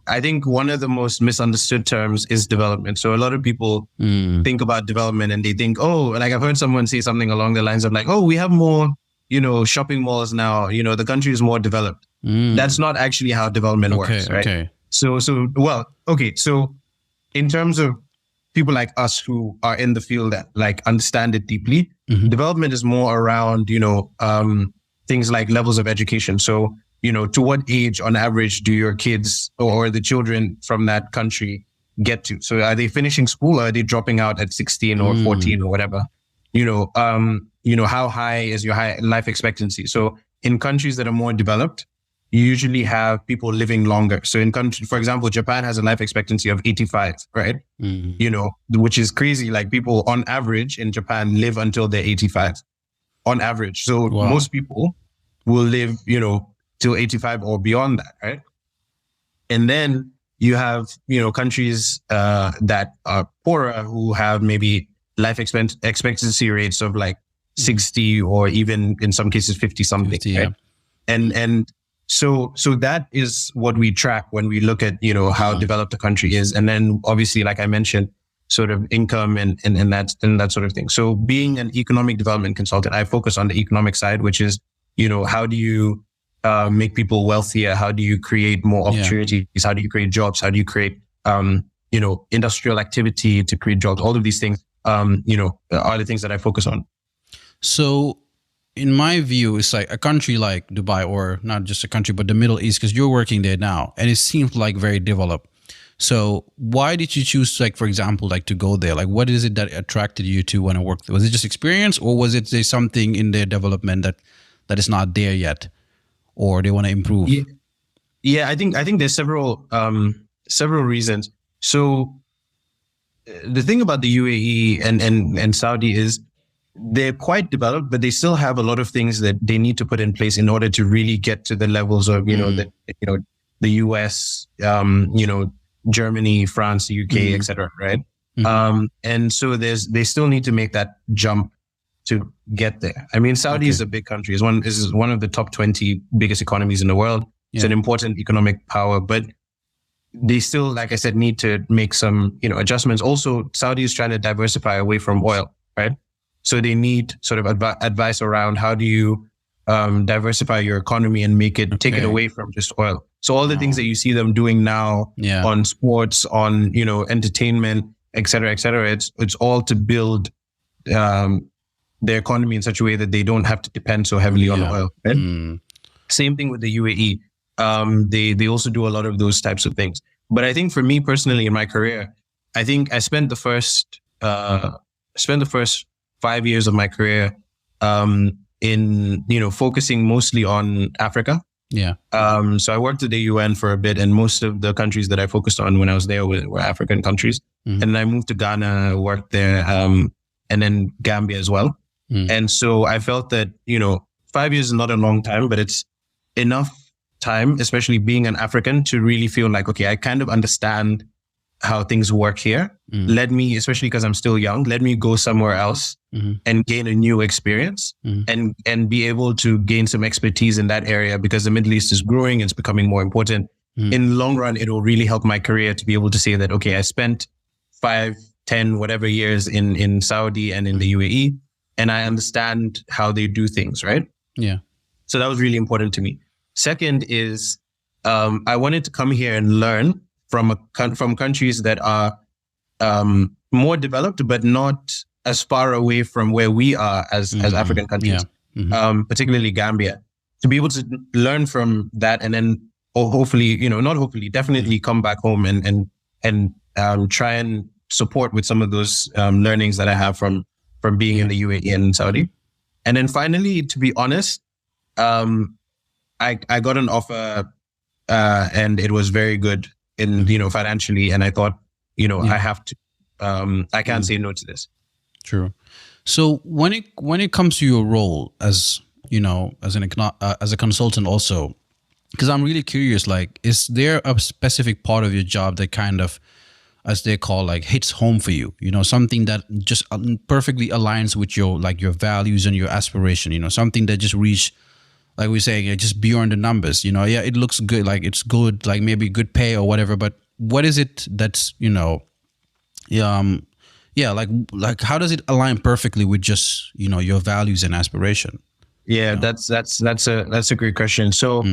I think one of the most misunderstood terms is development. So a lot of people think about development and they think, like I've heard someone say something along the lines of like, we have more, shopping malls now, the country is more developed. That's not actually how development works, right? Okay. So in terms of people like us who are in the field that like understand it deeply, development is more around, things like levels of education. So, to what age on average do your kids or the children from that country get to? So are they finishing school or are they dropping out at 16 or 14 or whatever? How high is your life expectancy? So in countries that are more developed, you usually have people living longer. So for example, Japan has a life expectancy of 85, right? Which is crazy. Like people on average in Japan live until they're 85 on average. So most people will live, till 85 or beyond that, right? And then you have, countries that are poorer who have maybe life expectancy rates of like 60 or even in some cases 50 something, 50, right? And so that is what we track when we look at, how developed a country is. And then obviously, like I mentioned, sort of income and that sort of thing. So being an economic development consultant, I focus on the economic side, which is, how do you make people wealthier? How do you create more opportunities? How do you create jobs? How do you create, industrial activity to create jobs? All of these things, are the things that I focus on. So in my view, it's like a country like Dubai, or not just a country, but the Middle East, because you're working there now and it seems like very developed. So why did you choose, like, for example, like to go there? Like, what is it that attracted you to want to work there? Was it just experience, or was it something in their development that is not there yet, or they want to improve? Yeah, I think there's several reasons. So the thing about the UAE and Saudi is they're quite developed, but they still have a lot of things that they need to put in place in order to really get to the levels of, the US, Germany, France, the UK, etc. Right? And so they still need to make that jump to get there. I mean, Saudi is a big country. It's one of the top 20 biggest economies in the world. It's an important economic power, but they still, like I said, need to make some, adjustments. Also, Saudi is trying to diversify away from oil, right? So they need sort of advice around how do you diversify your economy and take it away from just oil. So all the things that you see them doing now on sports, on, entertainment, et cetera, it's all to build their economy in such a way that they don't have to depend so heavily on oil. Right? Same thing with the UAE. They also do a lot of those types of things. But I think for me personally in my career, I think I spent the first 5 years of my career in focusing mostly on Africa. So I worked at the UN for a bit, and most of the countries that I focused on when I was there were African countries. And then I moved to Ghana, worked there, and then Gambia as well. And so I felt that 5 years is not a long time, but it's enough time, especially being an African, to really feel like, okay, I kind of understand how things work here. Let me, especially because I'm still young, let me go somewhere else and gain a new experience and be able to gain some expertise in that area, because the Middle East is growing, it's becoming more important. In the long run, it will really help my career to be able to say that, okay, I spent 5, 10, whatever years in Saudi and in the UAE, and I understand how they do things, right? So that was really important to me. Second is, I wanted to come here and learn from countries that are more developed, but not as far away from where we are as African countries, particularly Gambia, to be able to learn from that, and then hopefully, definitely come back home and try and support with some of those learnings that I have from being in the UAE and Saudi. And then finally, to be honest, I got an offer and it was very good in, financially. And I thought, I have to, I can't say no to this. True. So when it comes to your role as, as a consultant also, because I'm really curious, like, is there a specific part of your job that kind of, as they call, like, hits home for you, something that just perfectly aligns with your values and your aspiration, something that just reach, like we say, just beyond the numbers, it looks good, like it's good, like maybe good pay or whatever, but what is it that's, like how does it align perfectly with just, your values and aspiration? Yeah, that's a great question. So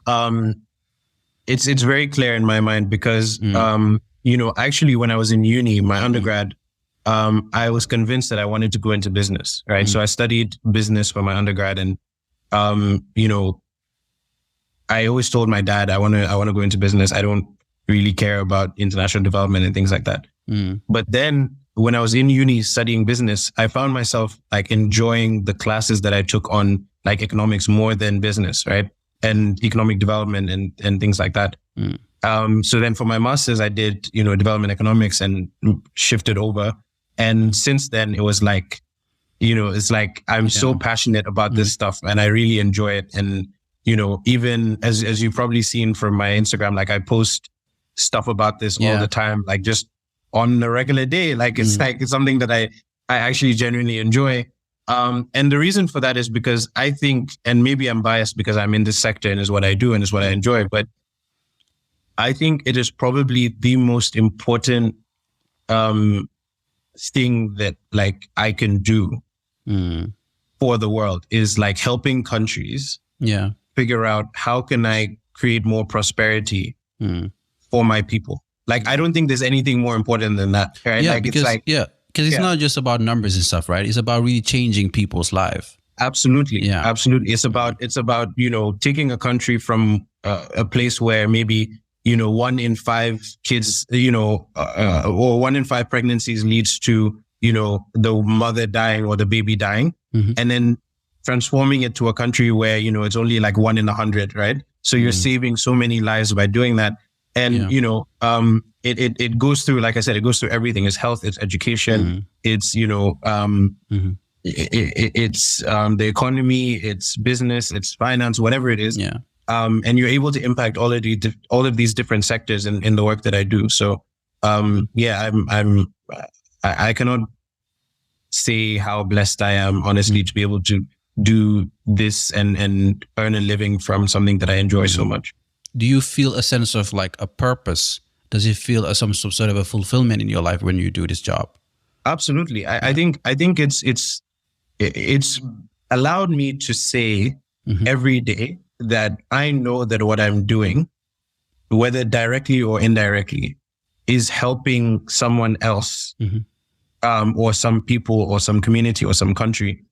it's very clear in my mind because, actually when I was in uni, my undergrad, I was convinced that I wanted to go into business, right? So I studied business for my undergrad, and, I always told my dad, I want to go into business. I don't really care about international development and things like that. But then when I was in uni studying business, I found myself like enjoying the classes that I took on like economics more than business, right? And economic development and things like that. So then for my master's, I did, development economics and shifted over. And since then it was like, it's like, I'm so passionate about this stuff and I really enjoy it. And, even as you've probably seen from my Instagram, like I post stuff about this all the time, like just on a regular day. Like it's like, it's something that I actually genuinely enjoy. And the reason for that is because I think, and maybe I'm biased because I'm in this sector and is what I do and is what I enjoy, but I think it is probably the most important thing that like I can do for the world is like helping countries figure out how can I create more prosperity for my people. Like, I don't think there's anything more important than that, right? Yeah, like, because, it's like, because it's not just about numbers and stuff, right? It's about really changing people's life. Absolutely. Yeah. Absolutely. It's about, taking a country from a place where maybe, 1 in 5 kids, or 1 in 5 pregnancies leads to, the mother dying or the baby dying. And then transforming it to a country where, it's only like 1 in 100, right? So you're saving so many lives by doing that. And, it goes through, like I said, it goes through everything. It's health, it's education, it's, it's the economy, it's business, it's finance, whatever it is. Yeah. And you're able to impact all of these different sectors in the work that I do. So, I cannot say how blessed I am, honestly, to be able to do this and earn a living from something that I enjoy so much. Do you feel a sense of like a purpose? Does it feel some sort of a fulfillment in your life when you do this job? Absolutely. I think it's allowed me to say every day that I know that what I'm doing, whether directly or indirectly, is helping someone else, or some people or some community or some country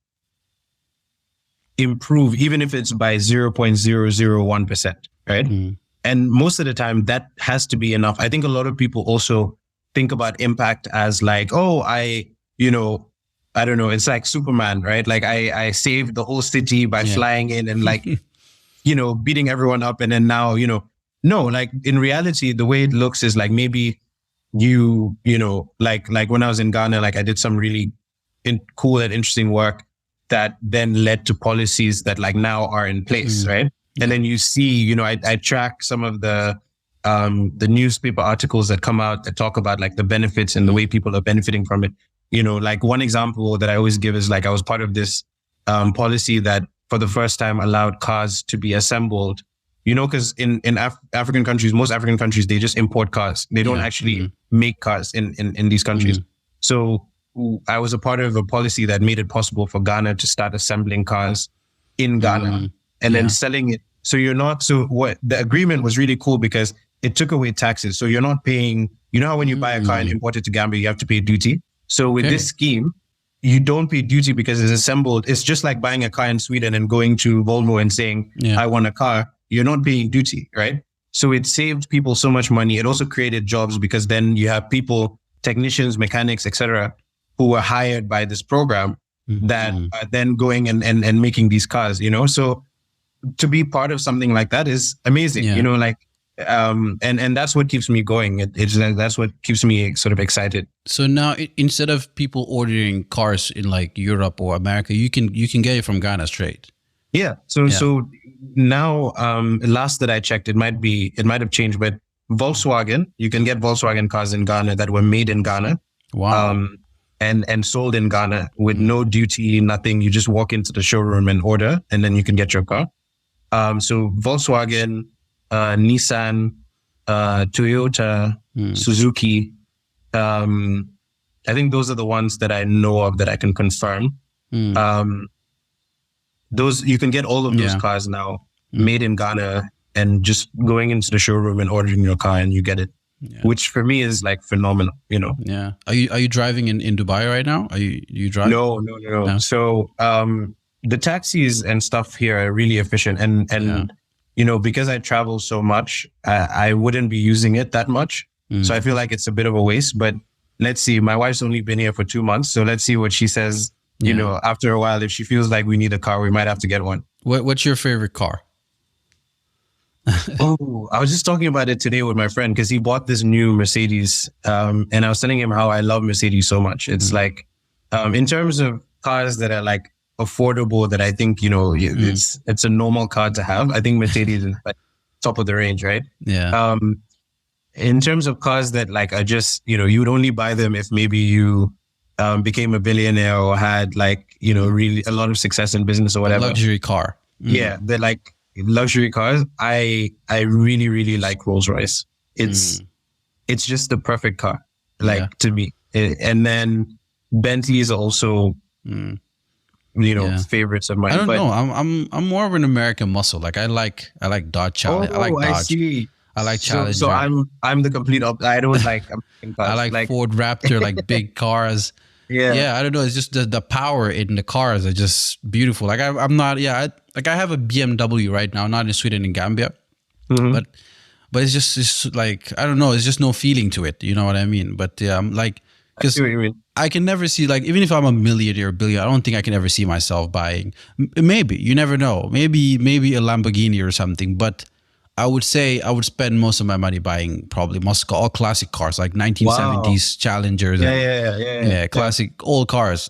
improve, even if it's by 0.001%, right? And most of the time that has to be enough. I think a lot of people also think about impact as like, oh, I don't know, it's like Superman, right? Like I saved the whole city by flying in and like, beating everyone up. And then now, no, like in reality, the way it looks is like maybe like when I was in Ghana, like I did some really cool and interesting work that then led to policies that like now are in place, right? And then you see, I track some of the newspaper articles that come out that talk about like the benefits and the way people are benefiting from it. Like one example that I always give is like I was part of this policy that for the first time allowed cars to be assembled, because in African countries, most African countries, they just import cars. They don't actually make cars in these countries. So I was a part of a policy that made it possible for Ghana to start assembling cars in Ghana and then selling it. So what the agreement was really cool because it took away taxes. So you're not paying, how when you buy a car and import it to Gambia, you have to pay duty. So with this scheme, you don't pay duty because it's assembled. It's just like buying a car in Sweden and going to Volvo and saying, I want a car. You're not paying duty, right? So it saved people so much money. It also created jobs because then you have people, technicians, mechanics, etc., who were hired by this program that are then going and making these cars, So to be part of something like that is amazing, and that's what keeps me going. That's what keeps me sort of excited. So now instead of people ordering cars in like Europe or America, you can get it from Ghana straight. Yeah. So now, last that I checked, it might have changed, but Volkswagen, you can get Volkswagen cars in Ghana that were made in Ghana. Wow. And sold in Ghana with no duty, nothing. You just walk into the showroom and order, and then you can get your car. So Volkswagen, Nissan, Toyota, Suzuki. I think those are the ones that I know of that I can confirm. Those you can get all of those cars now made in Ghana and just going into the showroom and ordering your car and you get it, which for me is like phenomenal, you know? Yeah. Are you driving in Dubai right now? You drive? No. So, the taxis and stuff here are really efficient and you know, because I travel so much, I wouldn't be using it that much. So I feel like it's a bit of a waste, but let's see. My wife's only been here for 2 months. So let's see what she says, you know, after a while. If she feels like we need a car, we might have to get one. What's your favorite car? Oh, I was just talking about it today with my friend because he bought this new Mercedes. And I was telling him how I love Mercedes so much. It's like, in terms of cars that are like affordable, that I think, you know, it's a normal car to have. I think Mercedes is like top of the range, right? Yeah. In terms of cars that like are just, you know, you would only buy them if maybe you became a billionaire or had like, you know, really a lot of success in business or whatever. A luxury car. Yeah, they're like luxury cars. I really, really like Rolls Royce. It's just the perfect car, like to me. And then Bentleys are also, you know, favorites of mine. I don't know. I'm more of an American muscle. Like I like Dodge Charlie. I like Dodge. I see. I like Challenger. So I'm the complete opposite. I don't like American cars. I like Ford Raptor, like big cars. Yeah. I don't know. It's just the power in the cars are just beautiful. Like I'm not. Yeah. I have a BMW right now, not in Sweden, in Gambia, but it's just like I don't know. It's just no feeling to it. You know what I mean? But yeah, I'm like, because I can never see, like, even if I'm a millionaire or billionaire, I don't think I can ever see myself buying. Maybe, you never know. Maybe a Lamborghini or something. But I would say I would spend most of my money buying probably all classic cars, like 1970s Challengers. Yeah, classic old cars.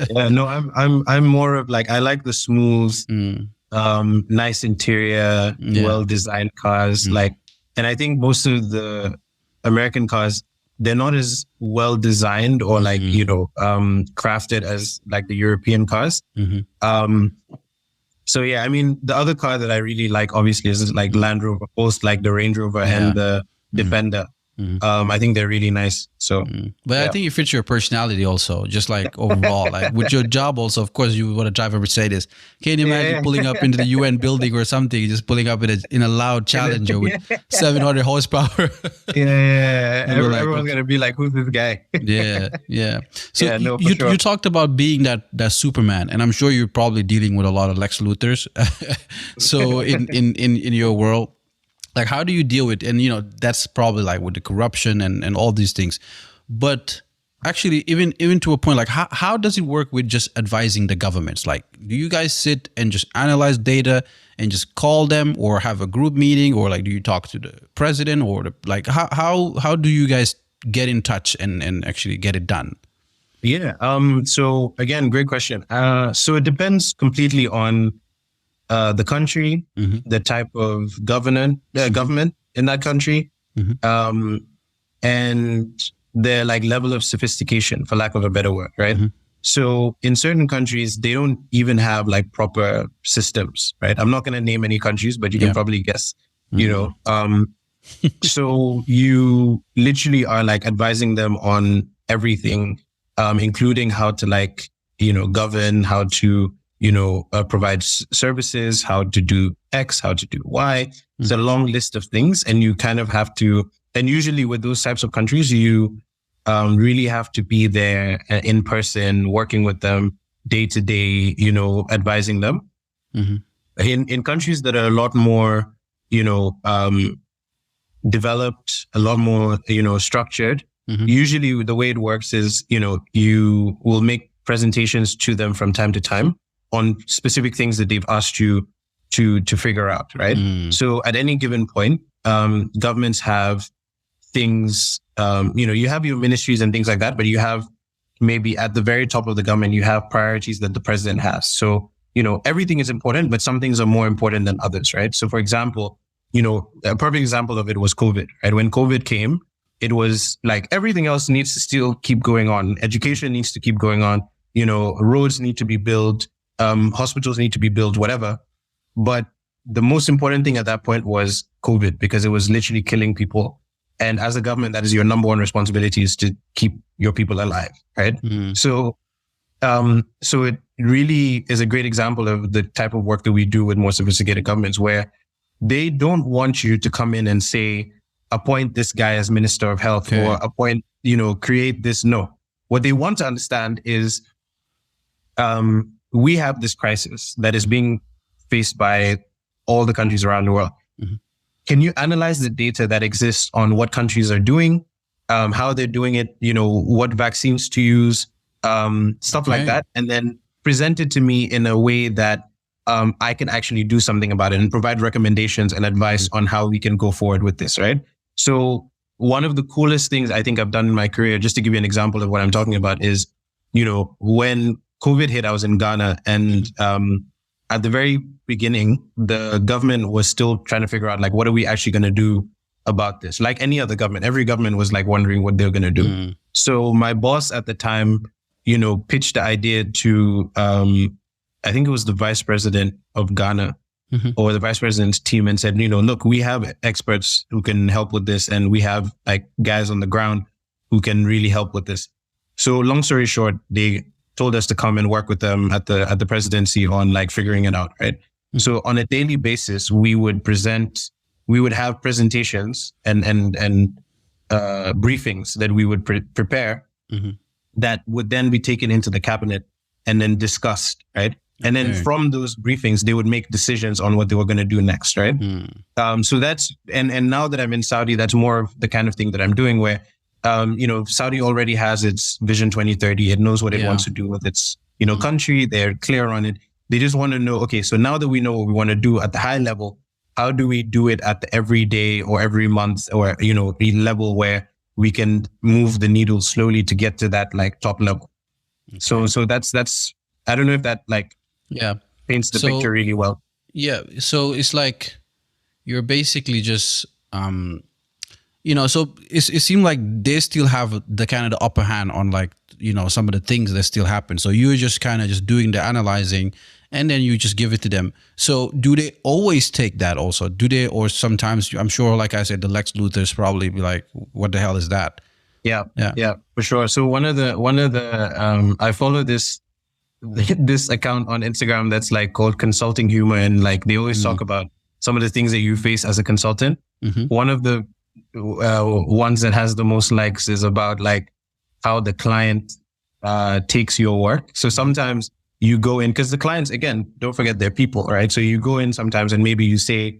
No, I'm more of like, I like the smooth, nice interior, well-designed cars. Like, and I think most of the American cars, they're not as well designed or like, you know, crafted as like the European cars. So yeah, I mean, the other car that I really like, obviously, is like Land Rover, both like the Range Rover and the Defender. I think they're really nice. So, but I think it fits your personality also, just like overall, like with your job also, of course, you want to drive a Mercedes. Can you imagine pulling up into the UN building or something, just pulling up in a loud Challenger with 700 horsepower? Everyone's going to be like, who's this guy? So you talked about being that Superman, and I'm sure you're probably dealing with a lot of Lex Luthors. So in your world, like, how do you deal with, and you know, that's probably like with the corruption and all these things, but actually even to a point, like how does it work with just advising the governments? Like, do you guys sit and just analyze data and just call them, or have a group meeting, or like do you talk to the president, or like how do you guys get in touch and actually get it done? So again, great question. So it depends completely on the country, the type of government in that country, and their like level of sophistication, for lack of a better word, right? So in certain countries, they don't even have like proper systems, right? I'm not going to name any countries, but you can probably guess, you know. So you literally are like advising them on everything, including how to like, you know, govern, how to, you know, provide services, how to do X, how to do Y. It's a long list of things, and you kind of have to, and usually with those types of countries, you really have to be there in person, working with them day to day, you know, advising them. In countries that are a lot more, you know, developed, a lot more, you know, structured, usually the way it works is, you know, you will make presentations to them from time to time on specific things that they've asked you to figure out, right? So at any given point, governments have things, you know, you have your ministries and things like that, but you have maybe at the very top of the government, you have priorities that the president has. So, you know, everything is important, but some things are more important than others, right? So for example, you know, a perfect example of it was COVID, right? When COVID came, it was like everything else needs to still keep going on. Education needs to keep going on. You know, roads need to be built. Hospitals need to be built, whatever. But the most important thing at that point was COVID, because it was literally killing people. And as a government, that is your number one responsibility, is to keep your people alive, right? So it really is a great example of the type of work that we do with more sophisticated governments, where they don't want you to come in and say, appoint this guy as Minister of Health or appoint, create this. No. What they want to understand is we have this crisis that is being faced by all the countries around the world. Mm-hmm. Can you analyze the data that exists on what countries are doing, how they're doing it, what vaccines to use, stuff like that, and then present it to me in a way that I can actually do something about it and provide recommendations and advice on how we can go forward with this, right? So one of the coolest things I think I've done in my career, just to give you an example of what I'm talking about, is, when COVID hit, I was in Ghana, and at the very beginning, the government was still trying to figure out, like, what are we actually going to do about this? Like any other government, every government was like wondering what they're going to do. So my boss at the time, pitched the idea to, I think it was the vice president of Ghana or the vice president's team, and said, look, we have experts who can help with this, and we have like guys on the ground who can really help with this. So long story short, they told us to come and work with them at the presidency on like figuring it out, right? So on a daily basis, we would have presentations and briefings that we would prepare that would then be taken into the cabinet and then discussed, right? And then from those briefings, they would make decisions on what they were going to do next, right? So that's, and now that I'm in Saudi, that's more of the kind of thing that I'm doing where, Saudi already has its Vision 2030. It knows what it wants to do with its, country. They're clear on it. They just want to know, okay, so now that we know what we want to do at the high level, how do we do it at the every day or every month or, the level where we can move the needle slowly to get to that like top level. So that's, I don't know if that like, paints the picture really well. Yeah. So it's like, you're basically just, so it seemed like they still have the kind of the upper hand on like, some of the things that still happen. So you're just kind of just doing the analyzing and then you just give it to them. So do they always take that also? Do they, or sometimes, I'm sure, like I said, the Lex Luthors probably be like, what the hell is that? Yeah, for sure. So one of the, I follow this account on Instagram that's like called Consulting Humor. And like, they always talk about some of the things that you face as a consultant. One of the ones that has the most likes is about like how the client takes your work. So sometimes you go in, because the clients, again, don't forget they're people, right? So you go in sometimes and maybe you say,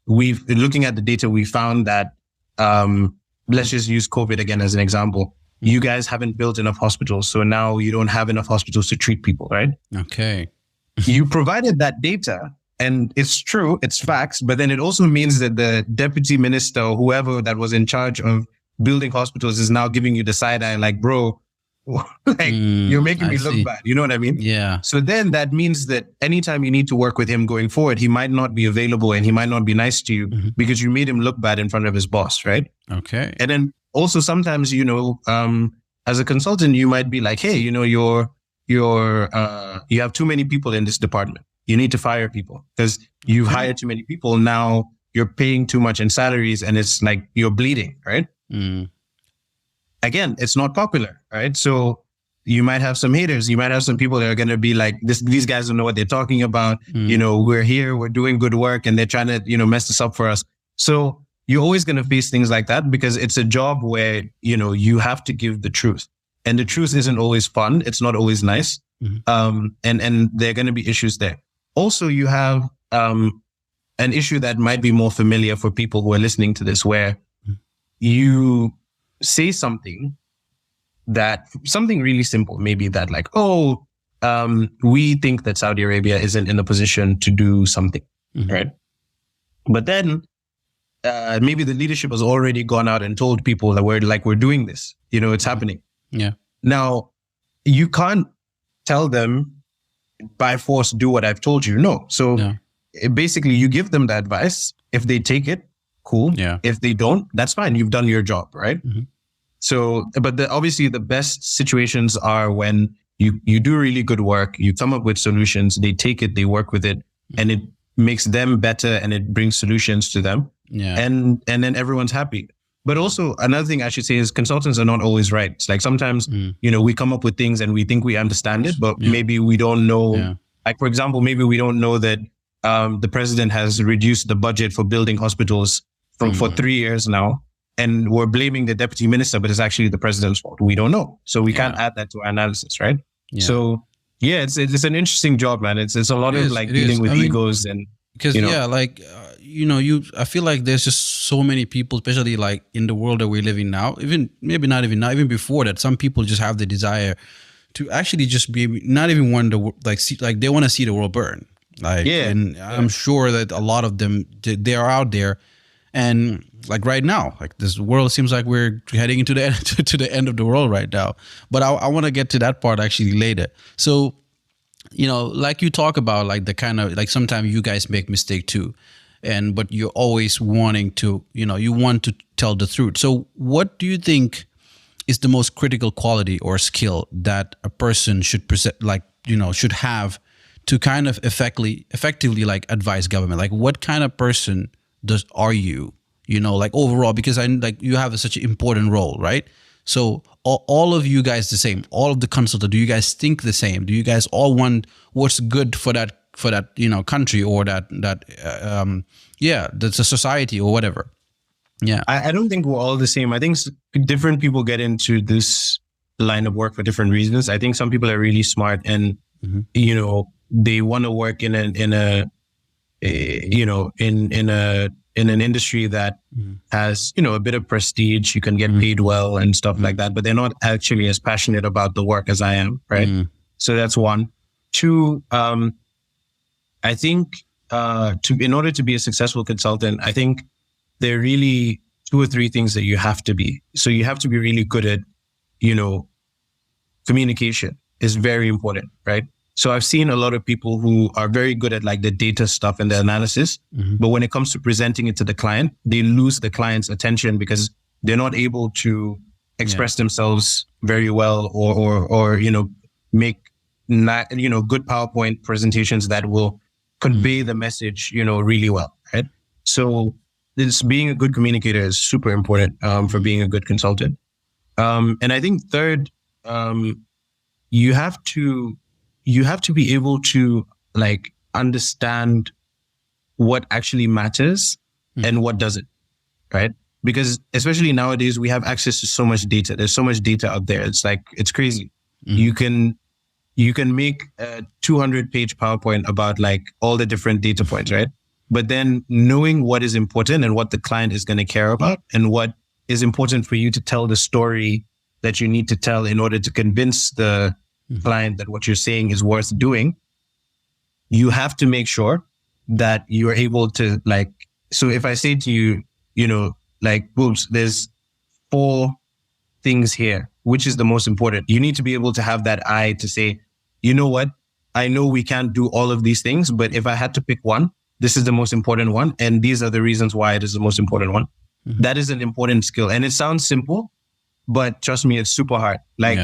we've been looking at the data, we found that, let's just use COVID again as an example. You guys haven't built enough hospitals. So now you don't have enough hospitals to treat people, right? Okay. You provided that data. And it's true, it's facts, but then it also means that the deputy minister or whoever that was in charge of building hospitals is now giving you the side eye, like, bro, like you're making me look bad. You know what I mean? Yeah. So then that means that anytime you need to work with him going forward, he might not be available and he might not be nice to you because you made him look bad in front of his boss, right? Okay. And then also sometimes, as a consultant, you might be like, hey, you have too many people in this department. You need to fire people because you've hired too many people. Now you're paying too much in salaries and it's like you're bleeding, right? Again, it's not popular, right? So you might have some haters. You might have some people that are going to be like, these guys don't know what they're talking about. We're here, we're doing good work and they're trying to, mess this up for us. So you're always going to face things like that because it's a job where, you have to give the truth. And the truth isn't always fun. It's not always nice. And there are going to be issues there. Also, you have an issue that might be more familiar for people who are listening to this, where you say something really simple, maybe that like, we think that Saudi Arabia isn't in a position to do something, right? But then maybe the leadership has already gone out and told people that we're doing this, it's happening. Yeah. Now, you can't tell them by force, do what I've told you. No. So basically you give them the advice. If they take it, cool. Yeah. If they don't, that's fine. You've done your job, right? So, but obviously the best situations are when you do really good work, you come up with solutions, they take it, they work with it, and it makes them better and it brings solutions to them. Yeah. And then everyone's happy. But also another thing I should say is consultants are not always right. It's like sometimes, we come up with things and we think we understand it, but maybe we don't know. Yeah. Like, for example, maybe we don't know that the president has reduced the budget for building hospitals for 3 years now. And we're blaming the deputy minister, but it's actually the president's fault. We don't know. So we can't add that to our analysis, right? Yeah. So yeah, it's an interesting job, man. It's a lot of like dealing with egos and because I feel like there's just so many people, especially like in the world that we're living now, even maybe not even now, even before that, some people just have the desire to actually just be not even want to like they want to see the world burn. Like, and I'm sure that a lot of them, they are out there. And like right now, like this world seems like we're heading into the end, to the end of the world right now. But I want to get to that part actually later. So, like you talk about like the kind of like sometimes you guys make mistake too, but you're always wanting to, you want to tell the truth. So what do you think is the most critical quality or skill that a person should present, like, should have to kind of effectively like advise government? Like what kind of person are you, like overall, because you have such an important role, right? So all of you guys the same, all of the consultants, do you guys think the same? Do you guys all want what's good for that country or that's a society or whatever? Yeah. I don't think we're all the same. I think different people get into this line of work for different reasons. I think some people are really smart and, they want to work in an industry that has, a bit of prestige. You can get paid well and stuff like that, but they're not actually as passionate about the work as I am. Right. So that's one. Two, I think, in order to be a successful consultant, I think there are really 2 or 3 things that you have to be. So you have to be really good at, communication is very important. Right. So I've seen a lot of people who are very good at like the data stuff and the analysis, but when it comes to presenting it to the client, they lose the client's attention because they're not able to express themselves very well or make good PowerPoint presentations that will convey the message, really well, right? So being a good communicator is super important for being a good consultant. And I think third, you have to be able to like understand what actually matters and what doesn't, right? Because especially nowadays, we have access to so much data. There's so much data out there. It's like, it's crazy. You can make a 200-page PowerPoint about like all the different data points, right? But then knowing what is important and what the client is going to care about and what is important for you to tell the story that you need to tell in order to convince the client that what you're saying is worth doing, you have to make sure that you're able to like, so if I say to you, like, Boobs, there's 4 things here, which is the most important? You need to be able to have that eye to say, you know what? I know we can't do all of these things, but if I had to pick one, this is the most important one. And these are the reasons why it is the most important one. That is an important skill. And it sounds simple, but trust me, it's super hard. Like,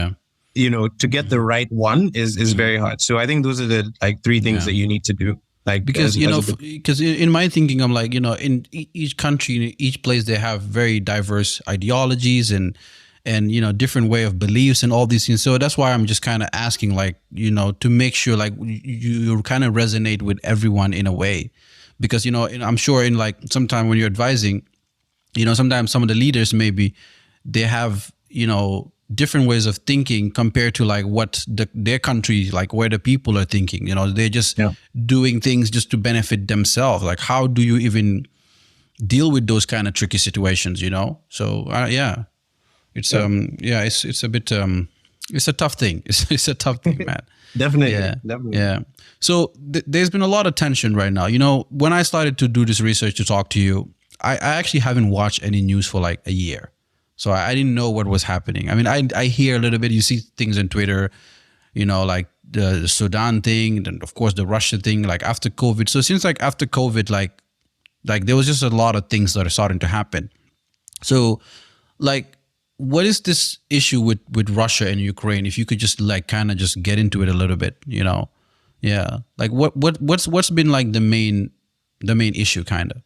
to get the right one is very hard. So I think those are the like 3 things that you need to do. Like, because, because in my thinking, I'm like, in each country, in each place, they have very diverse ideologies and different way of beliefs and all these things. So that's why I'm just kind of asking, like, to make sure like you kind of resonate with everyone in a way, because, I'm sure in like sometime when you're advising, sometimes some of the leaders, maybe they have, different ways of thinking compared to like what their country, like where the people are thinking, they're just doing things just to benefit themselves. Like, how do you even deal with those kind of tricky situations, So it's it's a bit it's a tough thing. It's a tough thing, man. Definitely. Yeah. So there's been a lot of tension right now. When I started to do this research to talk to you, I actually haven't watched any news for like a year. So I didn't know what was happening. I mean, I hear a little bit, you see things on Twitter, like the Sudan thing, and of course the Russia thing, like after COVID. So it seems like after COVID, like there was just a lot of things that are starting to happen. So like, what is this issue with Russia and Ukraine? If you could just like kind of just get into it a little bit, Yeah. Like what's been like the main issue kind of?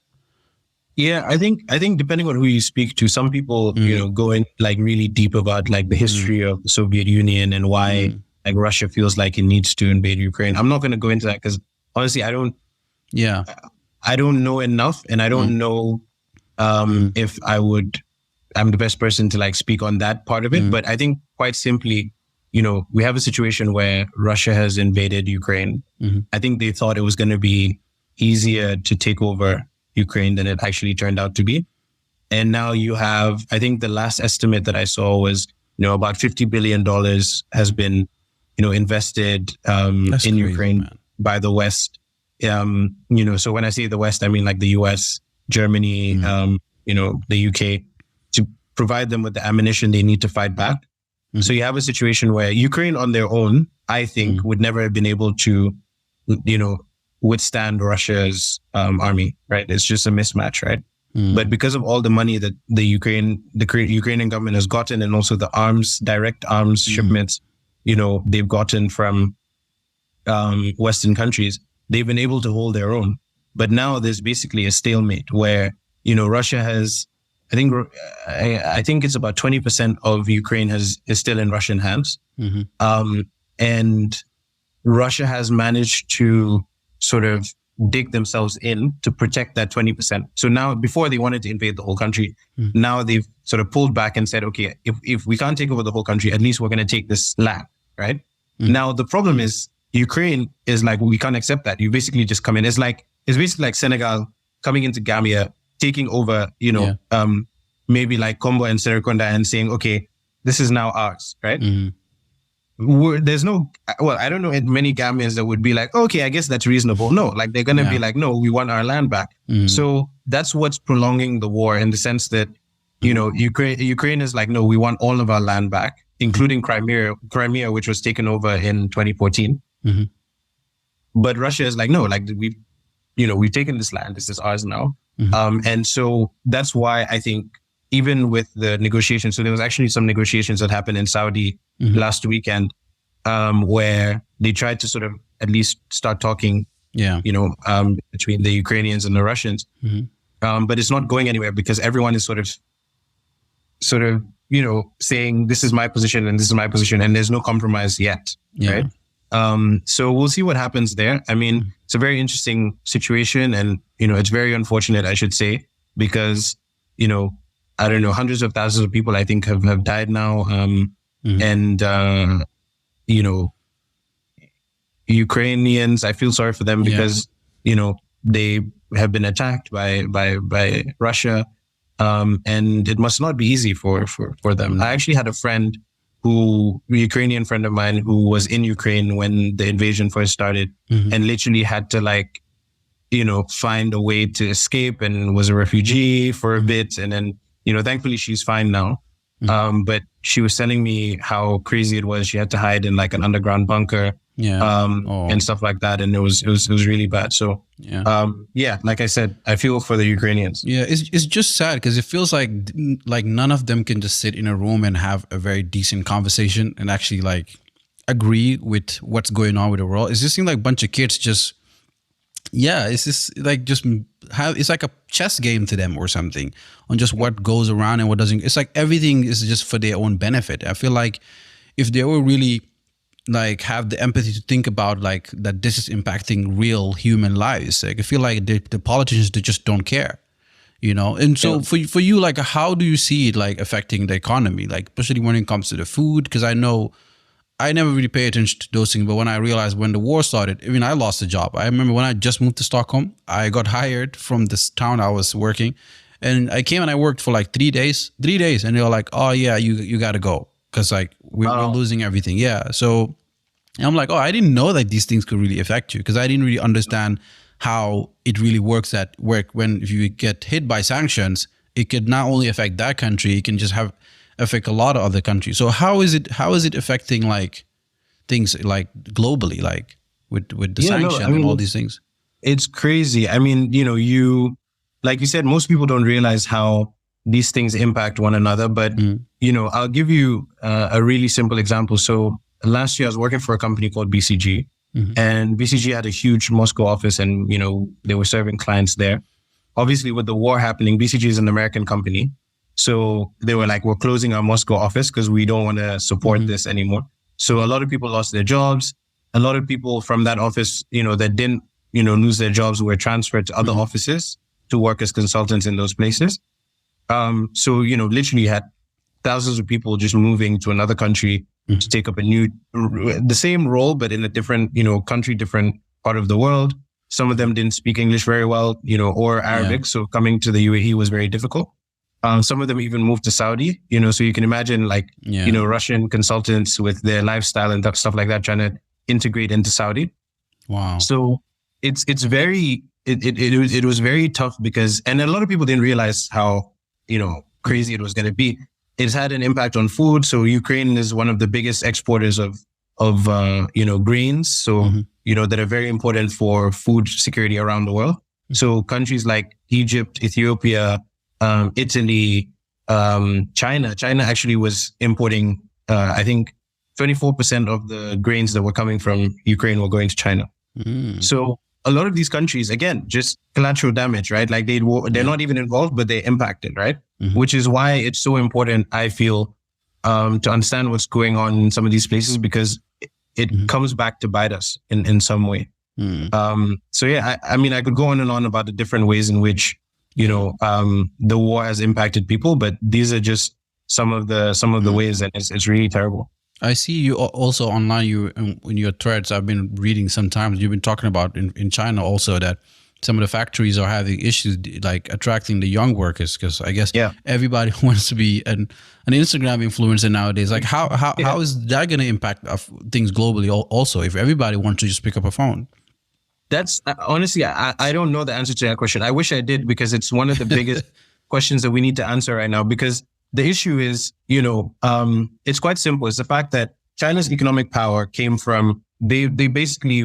Yeah, I think depending on who you speak to, some people, go in like really deep about like the history of the Soviet Union and why like Russia feels like it needs to invade Ukraine. I'm not going to go into that because honestly, I don't Yeah. I don't know enough, and I don't know if I'm the best person to like speak on that part of it. But I think quite simply, we have a situation where Russia has invaded Ukraine. I think they thought it was going to be easier to take over Ukraine than it actually turned out to be. And now you have, I think the last estimate that I saw was, about $50 billion has been, invested in crazy, Ukraine, man, by the West. So when I say the West, I mean like the US, Germany, the UK, to provide them with the ammunition they need to fight back. So you have a situation where Ukraine on their own, I think, would never have been able to, withstand Russia's army, right? It's just a mismatch, right? But because of all the money that the Ukrainian government has gotten, and also the direct arms shipments, they've gotten from Western countries, they've been able to hold their own. But now there's basically a stalemate where, Russia has, I think it's about 20% of Ukraine is still in Russian hands. And Russia has managed to sort of dig themselves in to protect that 20%. So now, before they wanted to invade the whole country, now they've sort of pulled back and said, okay, if we can't take over the whole country, at least we're going to take this land, right? Now, the problem is Ukraine is like, we can't accept that. You basically just come in. It's basically like Senegal coming into Gambia, taking over, maybe like Combo and Serekunda, and saying, okay, this is now ours, right? There's no, I don't know many Gambians that would be like, okay, I guess that's reasonable. No, like they're going to be like, no, we want our land back. So that's what's prolonging the war, in the sense that, Ukraine is like, no, we want all of our land back, including Crimea, which was taken over in 2014. But Russia is like, no, like we've taken this land. This is ours now. And so that's why I think, even with the negotiations, so there was actually some negotiations that happened in Saudi last weekend, where they tried to sort of at least start talking, between the Ukrainians and the Russians. But it's not going anywhere, because everyone is sort of, saying, this is my position and this is my position, and there's no compromise yet, right? So we'll see what happens there. I mean, it's a very interesting situation, and, it's very unfortunate, I should say, because, I don't know, hundreds of thousands of people, I think, have died now. And, Ukrainians, I feel sorry for them, because, they have been attacked by Russia. And it must not be easy for them. I actually had a Ukrainian friend of mine, who was in Ukraine when the invasion first started, and literally had to find a way to escape, and was a refugee for a bit. And then, thankfully she's fine now. But she was telling me how crazy it was. She had to hide in like an underground bunker, and stuff like that. And it was really bad. So, like I said, I feel for the Ukrainians. Yeah, it's just sad, because it feels like none of them can just sit in a room and have a very decent conversation and actually like agree with what's going on with the world. It just seems like a bunch of kids just, it's just like it's like a chess game to them or something, on just what goes around and what doesn't. It's like everything is just for their own benefit. I feel like if they were really like have the empathy to think about like that this is impacting real human lives, like I feel like the politicians, they just don't care, And so for you, like, how do you see it like affecting the economy, like especially when it comes to the food? Because I know I never really pay attention to those things, but when I realized when the war started, I mean, I lost a job. I remember when I just moved to Stockholm, I got hired from this town I was working, and I came and I worked for like 3 days, and they were like, oh yeah, you got to go, because like we're losing everything. Yeah. So I'm like, oh, I didn't know that these things could really affect you, because I didn't really understand how it really works at work. When if you get hit by sanctions, it could not only affect that country, it can just affect a lot of other countries. So how is it affecting like things like globally, like with the sanction and all these things? It's crazy. I mean, like you said, most people don't realize how these things impact one another. But, I'll give you a really simple example. So last year I was working for a company called BCG, and BCG had a huge Moscow office, and, they were serving clients there. Obviously, with the war happening, BCG is an American company. So they were like, we're closing our Moscow office because we don't want to support this anymore. So a lot of people lost their jobs. A lot of people from that office, that didn't, lose their jobs were transferred to other offices to work as consultants in those places. So, literally you had thousands of people just moving to another country to take up the same role, but in a different, country, different part of the world. Some of them didn't speak English very well, or Arabic. Yeah. So coming to the UAE was very difficult. Some of them even moved to Saudi, so you can imagine Russian consultants with their lifestyle and stuff like that, trying to integrate into Saudi. Wow. So it was very tough and a lot of people didn't realize how, crazy it was going to be. It's had an impact on food. So Ukraine is one of the biggest exporters of grains. So, that are very important for food security around the world. So countries like Egypt, Ethiopia, Italy, China actually was importing, I think 24% of the grains that were coming from Ukraine were going to China. So a lot of these countries, again, just collateral damage, right? Like they're not even involved, but they're impacted, right? Which is why it's so important, I feel, to understand what's going on in some of these places, because it comes back to bite us in some way. So yeah, I mean, I could go on and on about the different ways in which, the war has impacted people, but these are just some of the ways, and it's really terrible. I see you also online, in your threads I've been reading sometimes, you've been talking about in China also that some of the factories are having issues like attracting the young workers, because I guess everybody wants to be an Instagram influencer nowadays. Like how is that going to impact things globally also if everybody wants to just pick up a phone? That's honestly, I don't know the answer to that question. I wish I did, because it's one of the biggest questions that we need to answer right now, because the issue is, it's quite simple. It's the fact that China's economic power came from, they basically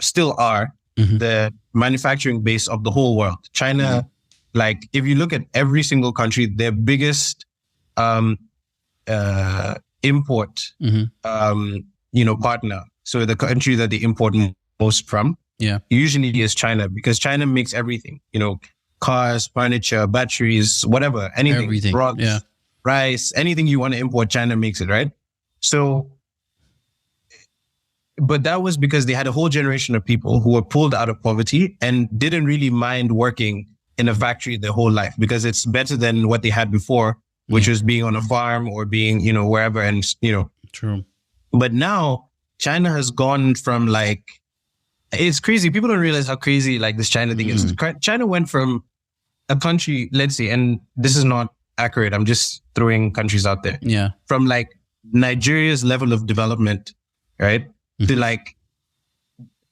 still are the manufacturing base of the whole world. China, like if you look at every single country, their biggest import, partner. So the country that they import most from, usually is China, because China makes everything, cars, furniture, batteries, whatever, anything, rugs, rice, anything you want to import, China makes it, right? So, but that was because they had a whole generation of people who were pulled out of poverty and didn't really mind working in a factory their whole life, because it's better than what they had before, which was being on a farm or being, wherever. And, True. But now China has gone from it's crazy. People don't realize how crazy this China thing is. China went from a country, let's say, and this is not accurate, I'm just throwing countries out there. Yeah. From Nigeria's level of development, right? To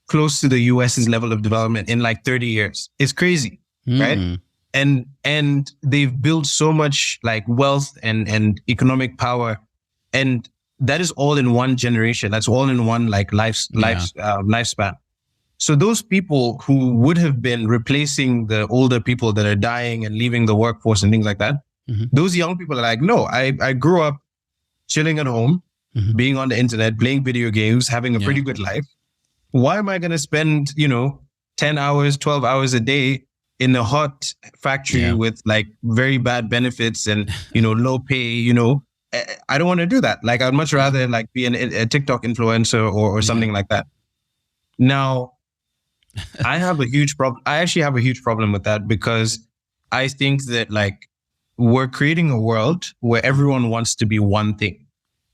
close to the US's level of development in 30 years. It's crazy, right? And they've built so much wealth and economic power, and that is all in one generation. That's all in one lifespan. So those people who would have been replacing the older people that are dying and leaving the workforce and things like that, those young people are no, I grew up chilling at home, being on the internet, playing video games, having a pretty good life. Why am I going to spend, 10 hours, 12 hours a day in a hot factory with very bad benefits and, low pay, I don't want to do that. I'd much rather be a TikTok influencer or something like that. Now, I have a huge problem. I actually have a huge problem with that, because I think that we're creating a world where everyone wants to be one thing,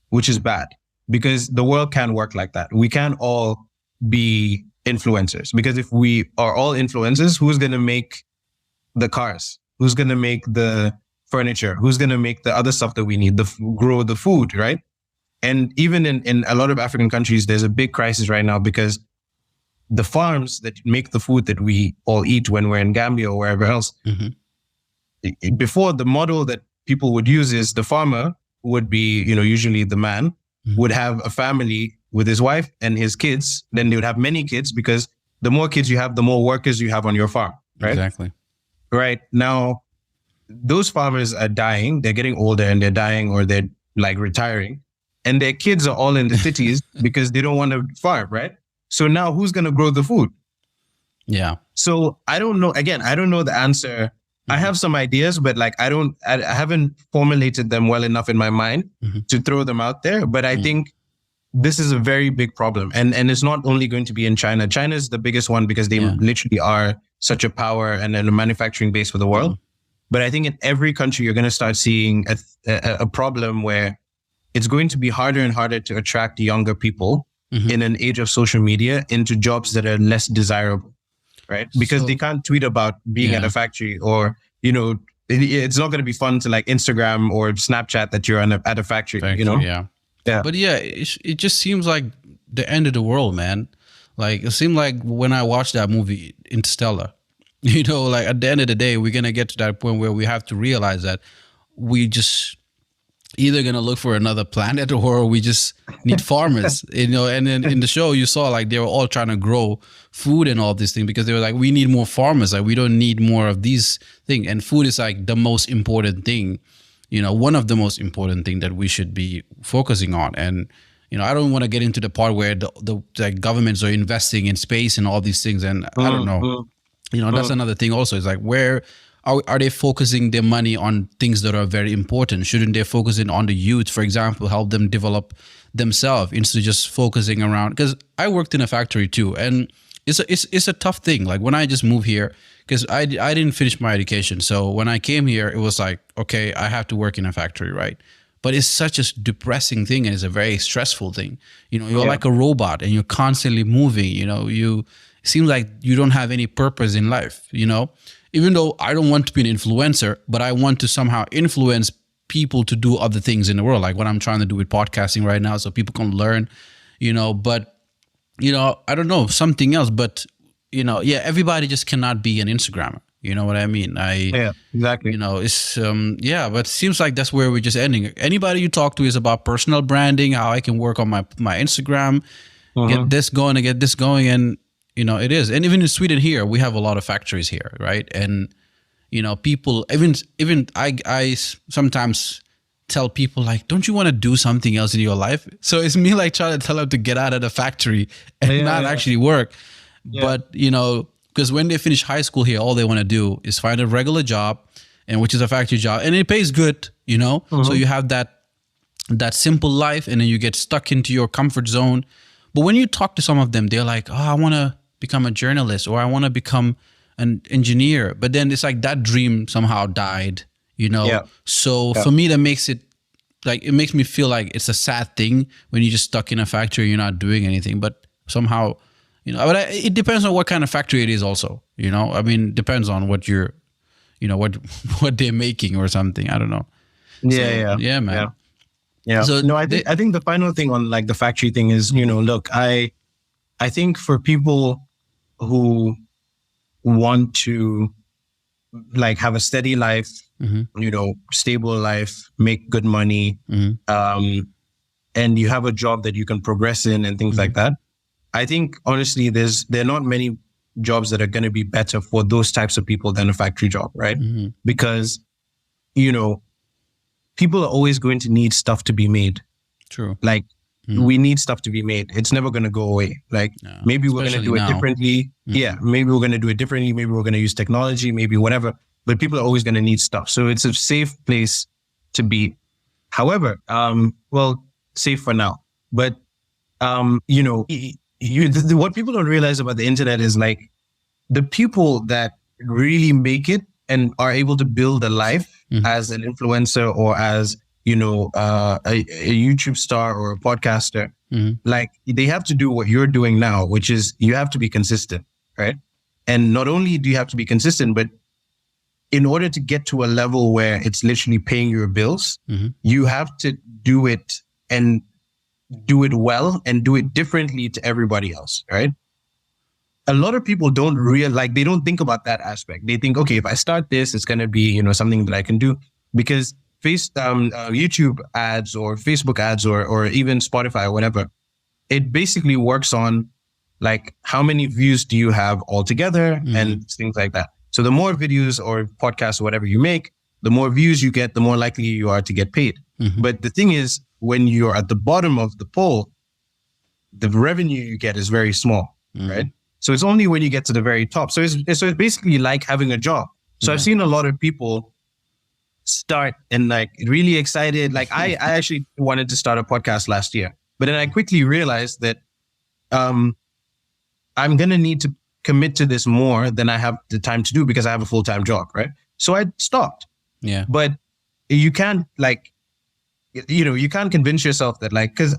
which is bad, because the world can't work like that. We can't all be influencers, because if we are all influencers, who's going to make the cars? Who's going to make the furniture? Who's going to make the other stuff that we need, grow the food, right? And even in a lot of African countries, there's a big crisis right now, because the farms that make the food that we all eat when we're in Gambia or wherever else, before, the model that people would use is the farmer would be, usually the man would have a family with his wife and his kids. Then they would have many kids, because the more kids you have, the more workers you have on your farm, right? Exactly. Right. Now, those farmers are dying. They're getting older and they're dying, or they're retiring, and their kids are all in the cities because they don't want to farm, right? So now who's going to grow the food? Yeah. So I don't know. Again, I don't know the answer. I have some ideas, but I haven't formulated them well enough in my mind to throw them out there. But I think this is a very big problem. And it's not only going to be in China. China is the biggest one because they literally are such a power and a manufacturing base for the world. But I think in every country, you're going to start seeing a problem where it's going to be harder and harder to attract younger people in an age of social media into jobs that are less desirable, right? Because they can't tweet about being at a factory, or, you know, it's not going to be fun to like Instagram or Snapchat that you're at a factory, you know? Yeah. But yeah, it just seems like the end of the world, man. Like, it seemed like when I watched that movie, Interstellar, you know, like at the end of the day, we're going to get to that point where we have to realize that we just either going to look for another planet, or we just need farmers, you know. And then in the show, you saw like they were all trying to grow food and all these things, because they were like, we need more farmers. Like, we don't need more of these things. And food is like the most important thing, you know, one of the most important thing that we should be focusing on. And, you know, I don't want to get into the part where the like governments are investing in space and all these things. And I don't know, you know, that's another thing also. It's like, where are they focusing their money on things that are very important? Shouldn't they focus in on the youth, for example, help them develop themselves instead of just focusing around? Because I worked in a factory too, and it's a tough thing. Like, when I just moved here, because I didn't finish my education. So when I came here, it was like, okay, I have to work in a factory, right? But it's such a depressing thing, and it's a very stressful thing. You know, you're like a robot and you're constantly moving, you know, it seems like you don't have any purpose in life, you know? Even though I don't want to be an influencer, but I want to somehow influence people to do other things in the world, like what I'm trying to do with podcasting right now, so people can learn, you know. But, you know, I don't know, something else. But, you know, yeah, everybody just cannot be an Instagrammer. You know what I mean? Yeah, exactly. You know, it's, but it seems like that's where we're just ending. Anybody you talk to is about personal branding, how I can work on my Instagram, get this going and get this going. And, you know, it is. And even in Sweden here, we have a lot of factories here, right? And, you know, people, even I sometimes tell people like, don't you want to do something else in your life? So it's me like trying to tell them to get out of the factory and not actually work. But, you know, because when they finish high school here, all they want to do is find a regular job, and which is a factory job, and it pays good, you know? So you have that simple life, and then you get stuck into your comfort zone. But when you talk to some of them, they're like, oh, I want to become a journalist, or I want to become an engineer. But then it's like that dream somehow died, you know? So for me, that makes it like, it makes me feel like it's a sad thing when you're just stuck in a factory, you're not doing anything. But somehow, you know, but it depends on what kind of factory it is also, you know? I mean, it depends on what you're, you know, what they're making or something. I don't know. Yeah, man. Yeah. So no, I think the final thing on like the factory thing is, you know, look, I think for people who want to like have a steady life, you know, stable life, make good money, and you have a job that you can progress in and things like that. I think honestly, there are not many jobs that are going to be better for those types of people than a factory job, right? Because, you know, people are always going to need stuff to be made. True. Like, we need stuff to be made. It's never going to go away. Like, maybe we're going to do it differently. Yeah, maybe we're going to do it differently. Maybe we're going to use technology, maybe whatever. But people are always going to need stuff. So it's a safe place to be. However, well, safe for now. But, you know, what people don't realize about the internet is like the people that really make it and are able to build a life as an influencer or as, you know, a YouTube star or a podcaster, like they have to do what you're doing now, which is you have to be consistent, right? And not only do you have to be consistent, but in order to get to a level where it's literally paying your bills, you have to do it and do it well and do it differently to everybody else, right? A lot of people don't they don't think about that aspect. They think, okay, if I start this, it's going to be, you know, something that I can do, because YouTube ads or Facebook ads or even Spotify or whatever, it basically works on like how many views do you have altogether and things like that. So the more videos or podcasts or whatever you make, the more views you get, the more likely you are to get paid. But the thing is, when you're at the bottom of the pole, the revenue you get is very small, right? So it's only when you get to the very top. So it's basically like having a job. So I've seen a lot of people start and like really excited. Like I actually wanted to start a podcast last year, But then I quickly realized that I'm going to need to commit to this more than I have the time to do because I have a full-time job, right? So I stopped. Yeah. But you can't you can't convince yourself that because,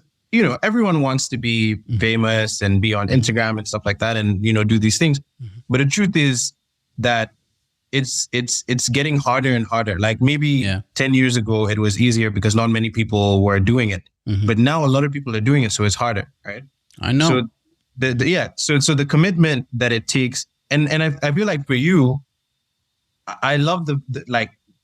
everyone wants to be famous and be on Instagram and stuff like that and, do these things. But the truth is that it's getting harder and harder. Like maybe 10 years ago, it was easier because not many people were doing it. But now a lot of people are doing it. So it's harder, right? I know. So so the commitment that it takes, and I feel like for you, I love the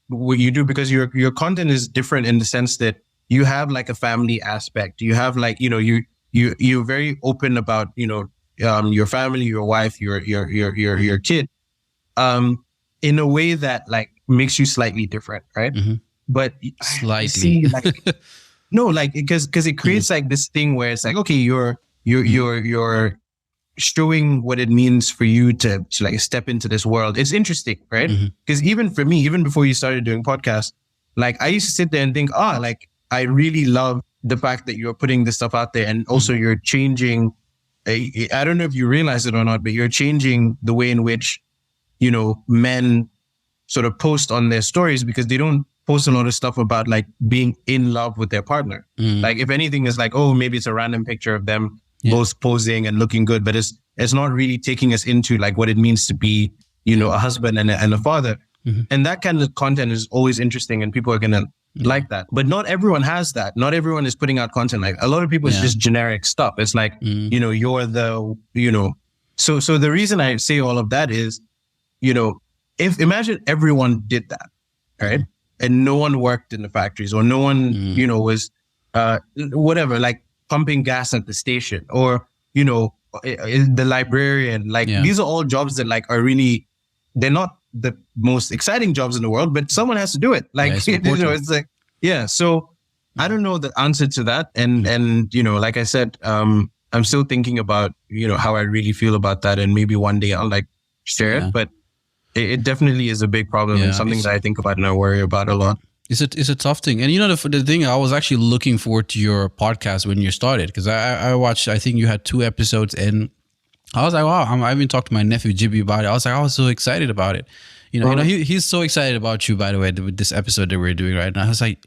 what you do because your content is different in the sense that you have like a family aspect. You have you're very open about your family, your wife, your kid, in a way that like makes you slightly different, right? But slightly, no, because it creates like this thing where it's like, okay, you're showing what it means for you to like step into this world. It's interesting, right? Because even for me, even before you started doing podcasts, like I used to sit there and think, I really love the fact that you're putting this stuff out there, and also you're changing. I don't know if you realize it or not, but you're changing the way in which men sort of post on their stories, because they don't post a lot of stuff about like being in love with their partner. Like if anything, is like, oh, maybe it's a random picture of them both posing and looking good, but it's not really taking us into like what it means to be, a husband and a father. And that kind of content is always interesting, and people are gonna like that. But not everyone has that. Not everyone is putting out content like a lot of people. It's just generic stuff. It's like you're the So the reason I say all of that is, if imagine everyone did that, right? And no one worked in the factories, or no one was whatever, like pumping gas at the station, or the librarian. Like these are all jobs that like are really, they're not the most exciting jobs in the world, but someone has to do it. Like it's like so I don't know the answer to that, and like I said, I'm still thinking about how I really feel about that, and maybe one day I'll like share it, but it definitely is a big problem, and something that I think about and I worry about a lot. It's a tough thing. And the thing, I was actually looking forward to your podcast when you started, because I watched, I think you had 2 episodes in. I was like, wow, I even talked to my nephew Jibby about it. I was like, I was so excited about it. He's so excited about you, by the way, with this episode that we're doing right now. I was like,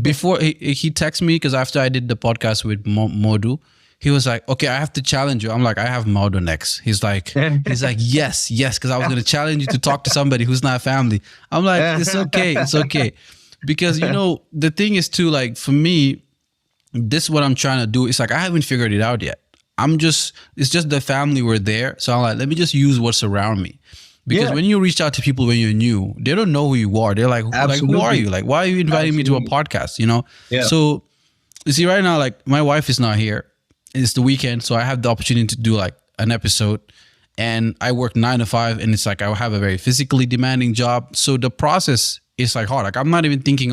before he texted me, because after I did the podcast with Maudo, he was like, okay, I have to challenge you. I'm like, I have Maudo next. He's like, yes, because I was going to challenge you to talk to somebody who's not family. I'm like, it's okay. Because, the thing is too, like for me, this is what I'm trying to do. It's like, I haven't figured it out yet. It's just the family were there. So I'm like, let me just use what's around me. Because when you reach out to people when you're new, they don't know who you are. They're like, who are you? Like, why are you inviting me to a podcast? So you see right now, like my wife is not here. It's the weekend. So I have the opportunity to do like an episode, and I work 9 to 5, and it's like, I have a very physically demanding job. So the process is like hard. Like I'm not even thinking,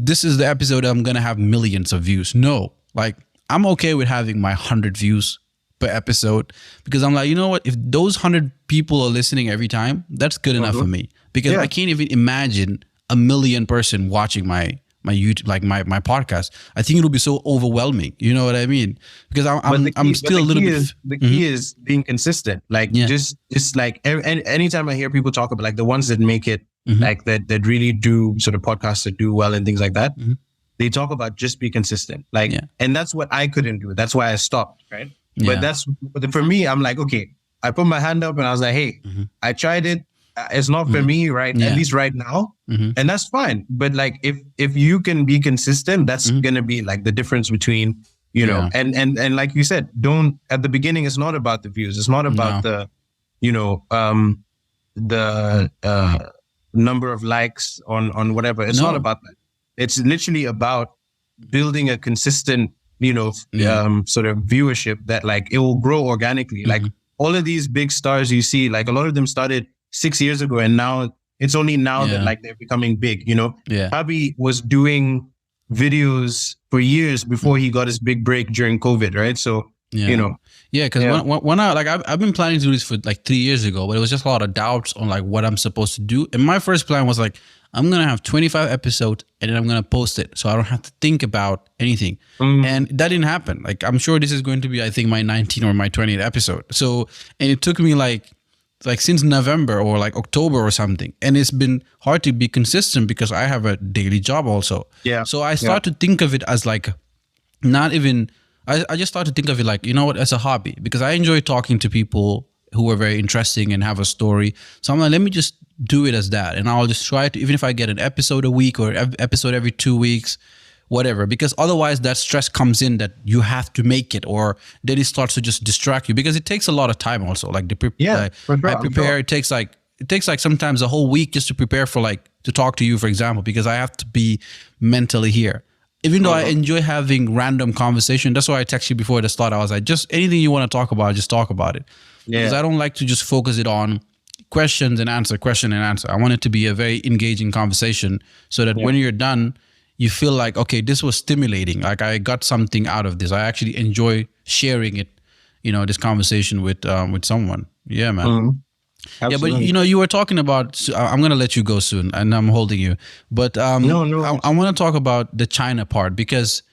this is the episode I'm going to have millions of views. No, like I'm okay with having my 100 views per episode, because I'm like, you know what? If those 100 people are listening every time, that's good enough for me, because I can't even imagine 1 million person watching my YouTube, like my podcast. I think it'll be so overwhelming. You know what I mean? Because I'm still a little bit. The key is being consistent. Like just like anytime I hear people talk about like the ones that make it, like that really do sort of podcasts that do well and things like that, they talk about just be consistent. Like, and that's what I couldn't do. That's why I stopped. Right. But for me, I'm like, okay, I put my hand up and I was like, hey, I tried it. It's not for me, right? At least right now. And that's fine. But like, if you can be consistent, that's going to be like the difference between, and like you said, at the beginning, it's not about the views. It's not about the number of likes on whatever. It's not about that. It's literally about building a consistent, sort of viewership that like it will grow organically. Like all of these big stars you see, like a lot of them started 6 years ago, and now it's only now that like they're becoming big. Abby was doing videos for years before he got his big break during COVID, right? So Yeah. you know. Yeah, because when I like I've been planning to do this for like 3 years ago, but it was just a lot of doubts on like what I'm supposed to do. And my first plan was like, I'm gonna have 25 episodes and then I'm gonna post it, so I don't have to think about anything. And that didn't happen. Like I'm sure this is going to be, I think, my 19th or my 20th episode. So, and it took me like since November or like October or something, and it's been hard to be consistent because I have a daily job also. Yeah. So I start to think of it as like not even. I just started to think of it like, you know what, as a hobby, because I enjoy talking to people who are very interesting and have a story. So I'm like, let me just do it as that. And I'll just try to, even if I get an episode a week or episode every 2 weeks, whatever, because otherwise that stress comes in that you have to make it, or then it starts to just distract you, because it takes a lot of time also. Like I prepare, it takes like sometimes a whole week just to prepare for like, to talk to you, for example, because I have to be mentally here. Even though I enjoy having random conversation, that's why I texted you before the start. I was like, just anything you want to talk about, just talk about it. Because I don't like to just focus it on questions and answer, question and answer. I want it to be a very engaging conversation, so that when you're done, you feel like, okay, this was stimulating. Like I got something out of this. I actually enjoy sharing it, this conversation with someone. Yeah, man. Absolutely. Yeah, but you were talking about. I'm gonna let you go soon, and I'm holding you. But no. I want to talk about the China part, because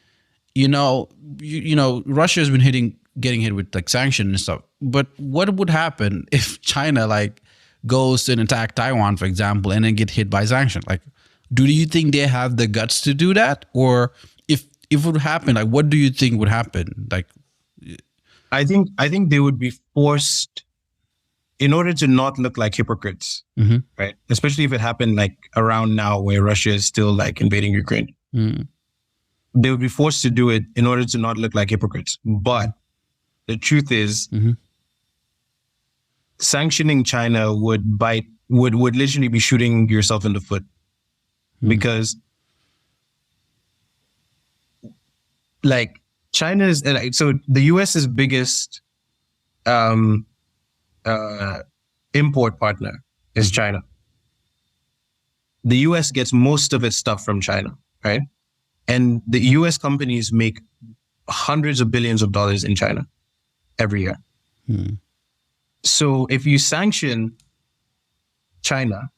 Russia has been getting hit with like sanctions and stuff. But what would happen if China like goes and attack Taiwan, for example, and then get hit by sanctions? Like, do you think they have the guts to do that, or if it would happen, like what do you think would happen? Like, I think they would be forced, in order to not look like hypocrites, right? Especially if it happened like around now where Russia is still like invading Ukraine. They would be forced to do it in order to not look like hypocrites. But the truth is, sanctioning China would literally be shooting yourself in the foot. Because like China's, so the US's biggest import partner is China. The US gets most of its stuff from China, right? And the US companies make hundreds of billions of dollars in China every year. So if you sanction China,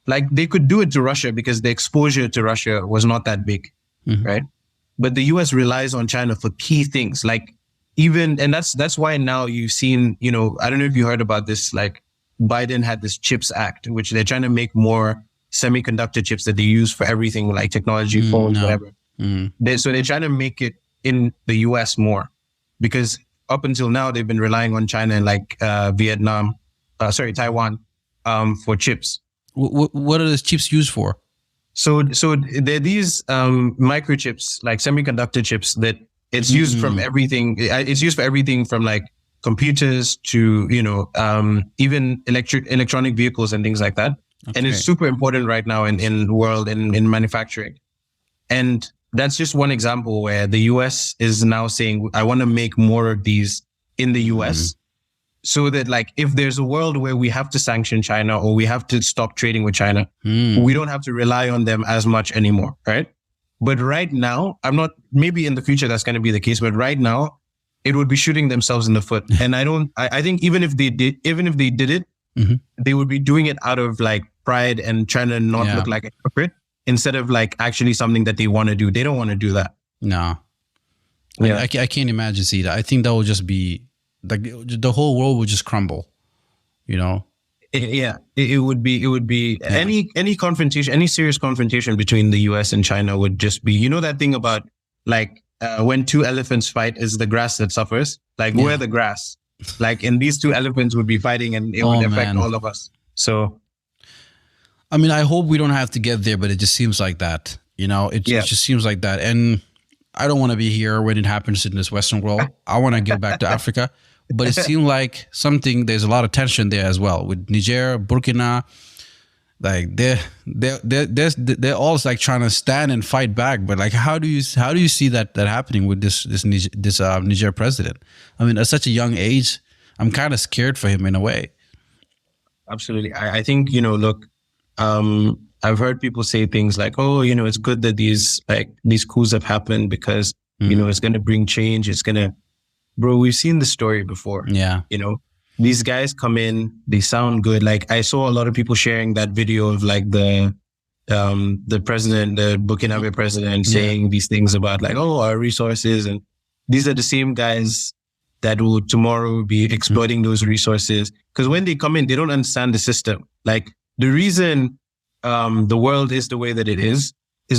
like they could do it to Russia because the exposure to Russia was not that big, right? But the US relies on China for key things, like and that's why now you've seen, I don't know if you heard about this, like Biden had this CHIPS Act, which they're trying to make more semiconductor chips that they use for everything, like technology, phones, whatever. So they're trying to make it in the US more, because up until now, they've been relying on China and like Taiwan for chips. What are those chips used for? So they're these microchips, like semiconductor chips, that it's used from everything. It's used for everything from like computers to, even electronic vehicles and things like that. Okay. And it's super important right now in the world, in manufacturing. And that's just one example where the US is now saying, I want to make more of these in the US. So that like, if there's a world where we have to sanction China or we have to stop trading with China, we don't have to rely on them as much anymore, right? But right now, maybe in the future that's going to be the case, but right now it would be shooting themselves in the foot. And I think even if they did it, they would be doing it out of like pride and trying to not look like a hypocrite, instead of like actually something that they want to do. They don't want to do that. No. I can't imagine see that. I think that will just be like the whole world would just crumble, It would be any confrontation, any serious confrontation between the US and China would just be, that thing about like when two elephants fight, is the grass that suffers. Like we're the grass. Like, and these two elephants would be fighting, and it would affect all of us. So, I mean, I hope we don't have to get there, but it just seems like that. It just seems like that, and I don't want to be here when it happens in this Western world. I want to get back to Africa. But it seemed like there's a lot of tension there as well with Niger, Burkina. Like they're all like trying to stand and fight back. But like, how do you see that happening with this Niger president? I mean, at such a young age, I'm kind of scared for him in a way. Absolutely. I think, look, I've heard people say things like, oh, it's good that these coups have happened because, it's going to bring change. It's going to bro, we've seen the story before. Yeah. You know, these guys come in, they sound good. Like I saw a lot of people sharing that video of like the president, the Burkinabe president saying these things about like, oh, our resources. And these are the same guys that will tomorrow be exploiting those resources. Because when they come in, they don't understand the system. Like the reason the world is the way that it is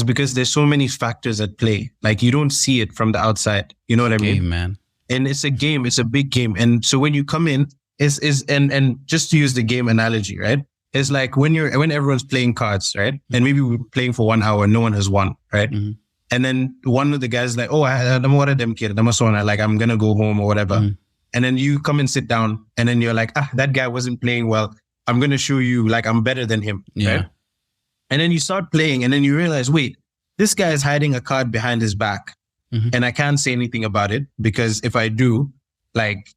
because there's so many factors at play. Like you don't see it from the outside. You know what I mean? Man. And it's a game. It's a big game. And so when you come in, and just to use the game analogy, right? It's like when everyone's playing cards, right? And maybe we're playing for 1 hour, no one has won, right? Mm-hmm. And then one of the guys is like, oh, I'm one of them kid. Like I'm gonna go home or whatever. Mm-hmm. And then you come and sit down, and then you're like, that guy wasn't playing well. I'm gonna show you like I'm better than him, right? And then you start playing, and then you realize, wait, this guy is hiding a card behind his back, and I can't say anything about it because if I do, like,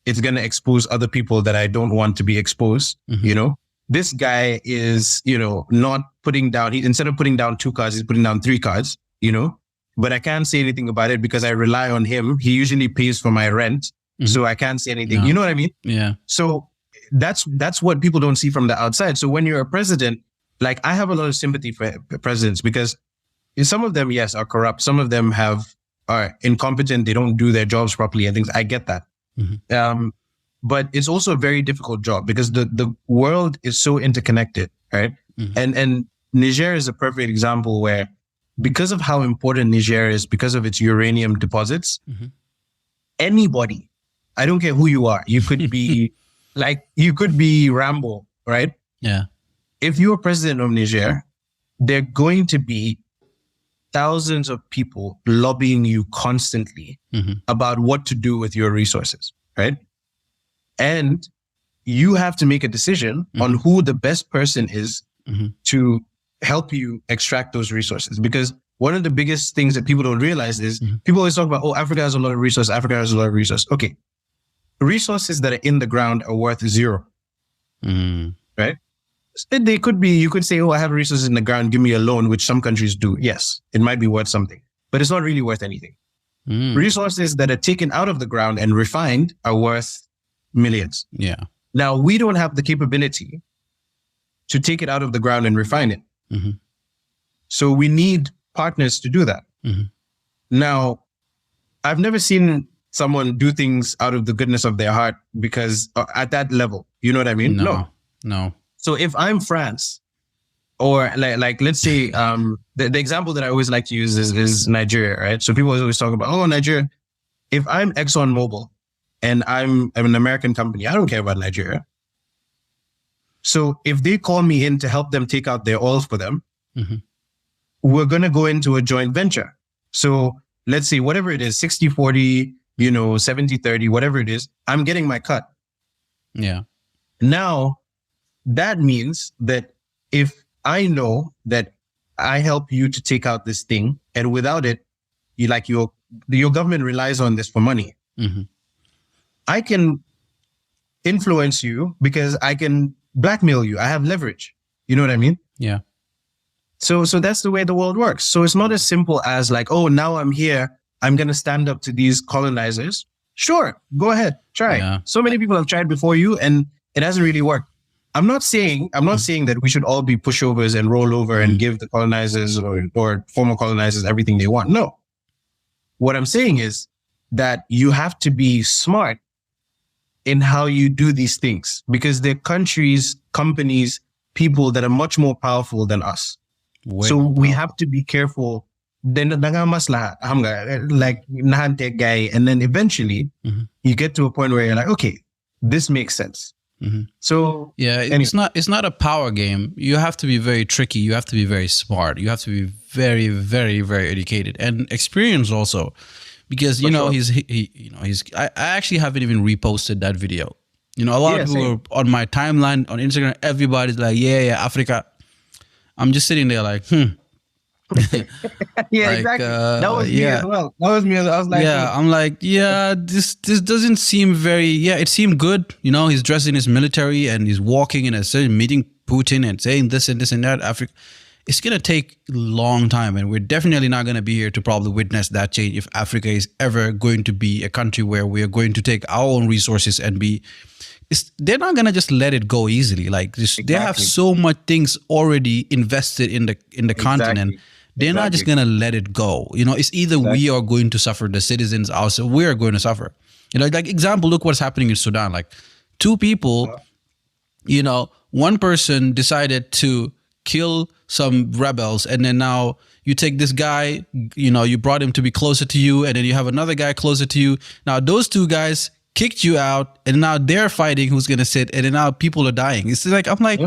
it's gonna expose other people that I don't want to be exposed. You know, this guy is, you know, not putting down. Instead of putting down 2 cards, he's putting down 3 cards. You know, but I can't say anything about it because I rely on him. He usually pays for my rent, so I can't say anything. You know what I mean? Yeah. So that's what people don't see from the outside. So when you're a president, like I have a lot of sympathy for presidents because some of them, yes, are corrupt. Some of them are incompetent. They don't do their jobs properly and things. I get that. But it's also a very difficult job because the world is so interconnected, right? And Niger is a perfect example where because of how important Niger is, because of its uranium deposits, anybody, I don't care who you are, you could be you could be Rambo, right? Yeah. If you're president of Niger, there are going to be thousands of people lobbying you constantly about what to do with your resources, right? And you have to make a decision on who the best person is to help you extract those resources. Because one of the biggest things that people don't realize is people always talk about, oh, Africa has a lot of resources. Africa has a lot of resources. Okay. Resources that are in the ground are worth 0. Right? They could be, you could say, oh, I have resources in the ground. Give me a loan, which some countries do. Yes, it might be worth something, but it's not really worth anything. Resources that are taken out of the ground and refined are worth millions. Yeah. Now, we don't have the capability to take it out of the ground and refine it. So we need partners to do that. Now, I've never seen someone do things out of the goodness of their heart because at that level, you know what I mean? No. So if I'm France, or like let's say the example that I always like to use is Nigeria, right? So people always talk about, oh, Nigeria. If I'm ExxonMobil and I'm an American company, I don't care about Nigeria. So if they call me in to help them take out their oil for them, we're going to go into a joint venture. So let's say whatever it is, 60-40, 70-30, whatever it is, I'm getting my cut. Yeah. Now, that means that if I know that I help you to take out this thing, and without it, your government relies on this for money, I can influence you because I can blackmail you. I have leverage. You know what I mean? Yeah. So that's the way the world works. So it's not as simple as like, oh, now I'm here, I'm going to stand up to these colonizers. Sure, go ahead, try. Yeah. So many people have tried before you and it hasn't really worked. I'm not saying that we should all be pushovers and roll over and give the colonizers or former colonizers everything they want. No. What I'm saying is that you have to be smart in how you do these things because they're countries, companies, people that are much more powerful than us. So we have to be careful. Then like guy, and then eventually you get to a point where you're like, okay, this makes sense. So yeah, it's not a power game. You have to be very tricky. You have to be very smart. You have to be very, very, very educated and experienced also, because I actually haven't even reposted that video. A lot of people are on my timeline on Instagram. Everybody's like, yeah, Africa. I'm just sitting there like, yeah, exactly. That was me as well. That was me. I was like, I'm like, this doesn't seem very, it seemed good. He's dressed in his military and he's walking and meeting Putin and saying this and this and that. Africa. it's going to take a long time, and we're definitely not going to be here to probably witness that change if Africa is ever going to be a country where we are going to take our own resources and be. They're not going to just let it go easily. Like this, they have so much things already invested in the continent. They're not just going to let it go. You know, it's either we are going to suffer, the citizens also, we are going to suffer. You know, like example, look what's happening in Sudan. Like two people, you know, one person decided to kill some rebels, and then now you take this guy, you know, you brought him to be closer to you, and then you have another guy closer to you. Now those two guys kicked you out, and now they're fighting who's going to sit, and then now people are dying. It's like, I'm like,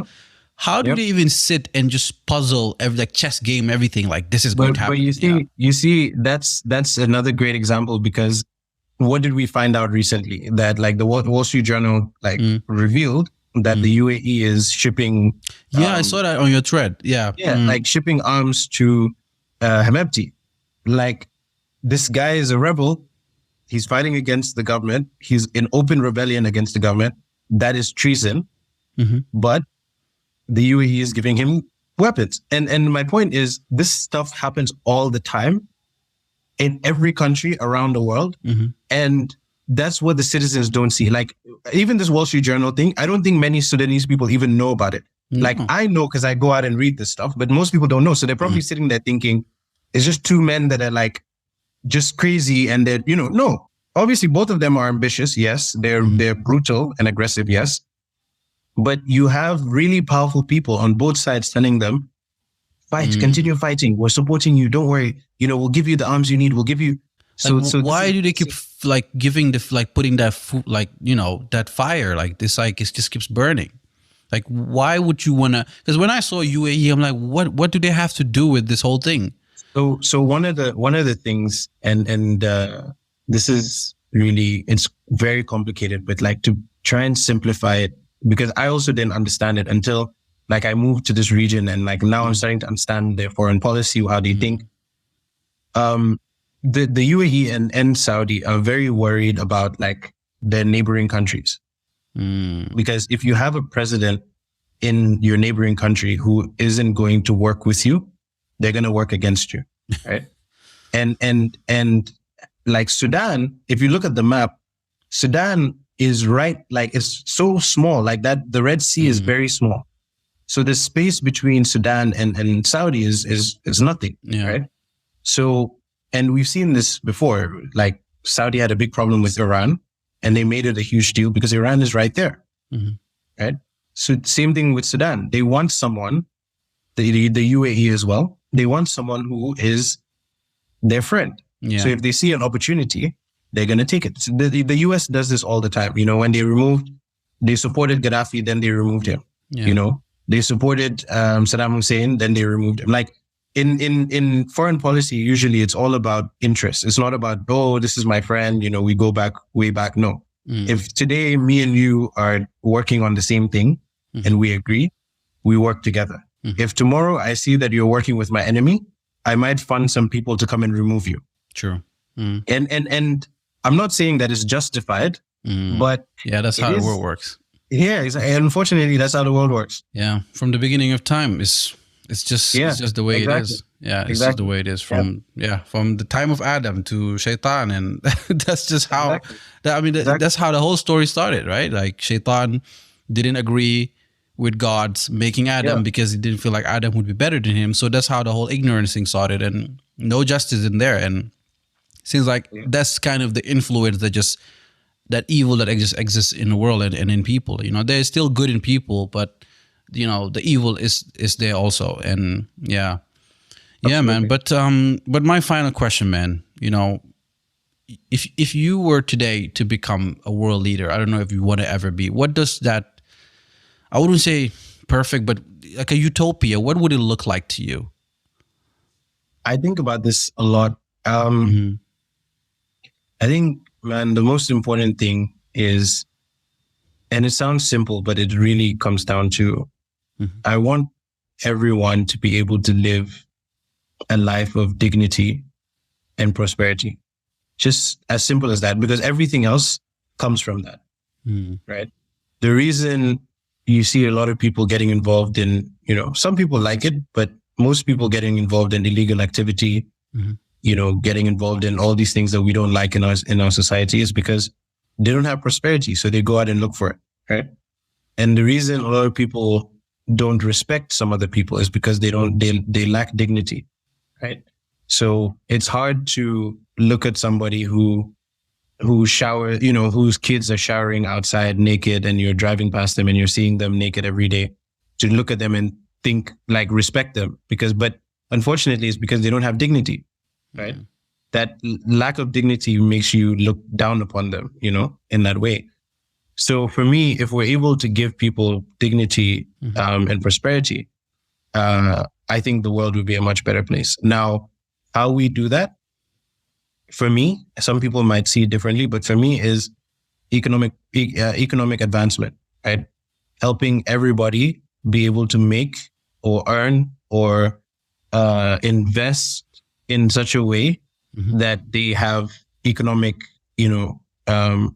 how do they even sit and just puzzle like chess game everything like this is going to happen? But you see, that's another great example, because what did we find out recently? That like the Wall Street Journal like revealed that the UAE is shipping. I saw that on your thread. Like shipping arms to Hemedti. Like this guy is a rebel. He's fighting against the government. He's in open rebellion against the government. That is treason. But the UAE is giving him weapons. And my point is, this stuff happens all the time in every country around the world. And that's what the citizens don't see. Like even this Wall Street Journal thing, I don't think many Sudanese people even know about it. Like I know because I go out and read this stuff, but most people don't know. So they're probably sitting there thinking it's just two men that are like just crazy, and they're, you know, no. Obviously both of them are ambitious, yes. They're brutal and aggressive, yes. But you have really powerful people on both sides telling them, fight, continue fighting. We're supporting you. Don't worry. You know, we'll give you the arms you need. We'll give you. So why do they keep like giving the like putting that food, like, you know, that fire like this, like it just keeps burning? Like why would you want to? Because when I saw UAE, I'm like, what do they have to do with this whole thing? So one of the things, and this is really, it's very complicated, but like to try and simplify it, because I also didn't understand it until like I moved to this region, and like now I'm starting to understand their foreign policy, how they think. The UAE and Saudi are very worried about like their neighboring countries. Because if you have a president in your neighboring country who isn't going to work with you, they're going to work against you, right? and like Sudan, if you look at the map, Sudan is right, like it's so small, like that the Red Sea is very small. So the space between Sudan and Saudi is nothing, right? So, and we've seen this before, like Saudi had a big problem with Iran, and they made it a huge deal because Iran is right there, right? So same thing with Sudan. They want someone, the UAE as well, they want someone who is their friend. So if they see an opportunity, they're going to take it. So the US does this all the time. You know, when they supported Gaddafi, then they removed him. You know, they supported Saddam Hussein, then they removed him. Like in foreign policy, usually it's all about interest. It's not about, oh, this is my friend, you know, we go back, way back. No. If today me and you are working on the same thing and we agree, we work together. If tomorrow I see that you're working with my enemy, I might fund some people to come and remove you. True. And I'm not saying that it's justified, but that's how the world works. Yeah, exactly. Unfortunately, that's how the world works. Yeah, from the beginning of time, it's just the way it is. Yeah, it's just the way it is from the time of Adam to Shaitan, and that's just how. That's how the whole story started, right? Like Shaitan didn't agree with God's making Adam because he didn't feel like Adam would be better than him. So that's how the whole ignorance thing started, and no justice in there. And it seems like that's kind of the influence that evil that exists in the world and in people. You know, there's still good in people, but you know, the evil is there also. And man. But my final question, man, you know, if you were today to become a world leader, I don't know if you want to ever be, what does that, I wouldn't say perfect, but like a utopia, what would it look like to you? I think about this a lot. I think, man, the most important thing is, and it sounds simple, but it really comes down to, I want everyone to be able to live a life of dignity and prosperity. Just as simple as that, because everything else comes from that, right? The reason you see a lot of people getting involved in, you know, some people like it, but most people getting involved in illegal activity, you know, getting involved in all these things that we don't like in our society is because they don't have prosperity. So they go out and look for it, right? And the reason a lot of people don't respect some other people is because they lack dignity, right? So it's hard to look at somebody who showers, you know, whose kids are showering outside naked, and you're driving past them and you're seeing them naked every day, to look at them and think, like, respect them, but unfortunately it's because they don't have dignity, right? That lack of dignity makes you look down upon them, you know, in that way. So for me, if we're able to give people dignity and prosperity, I think the world would be a much better place. Now, how we do that, for me, some people might see it differently, but for me is economic advancement, right? Helping everybody be able to make or earn or invest in such a way that they have economic, you know,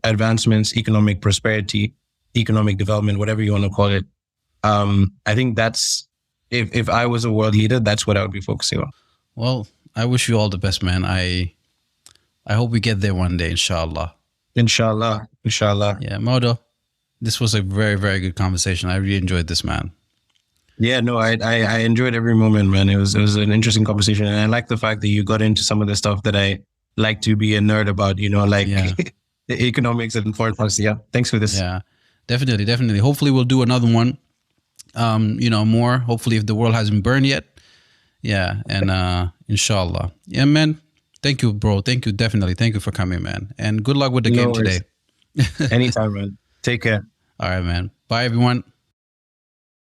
advancements, economic prosperity, economic development, whatever you want to call it. I think that's, if I was a world leader, that's what I would be focusing on. Well, I wish you all the best, man. I hope we get there one day, inshallah. Inshallah. Yeah, Maudo, this was a very, very good conversation. I really enjoyed this, man. Yeah, no, I enjoyed every moment, man. It was an interesting conversation, and I like the fact that you got into some of the stuff that I like to be a nerd about, you know, like the economics and foreign policy. Yeah, thanks for this. Yeah, definitely. Hopefully we'll do another one, you know, more. Hopefully if the world hasn't burned yet. Yeah, and inshallah. Yeah, man. Thank you, bro. Thank you, definitely. Thank you for coming, man. And good luck with the game today. Anytime, man. Take care. All right, man. Bye, everyone.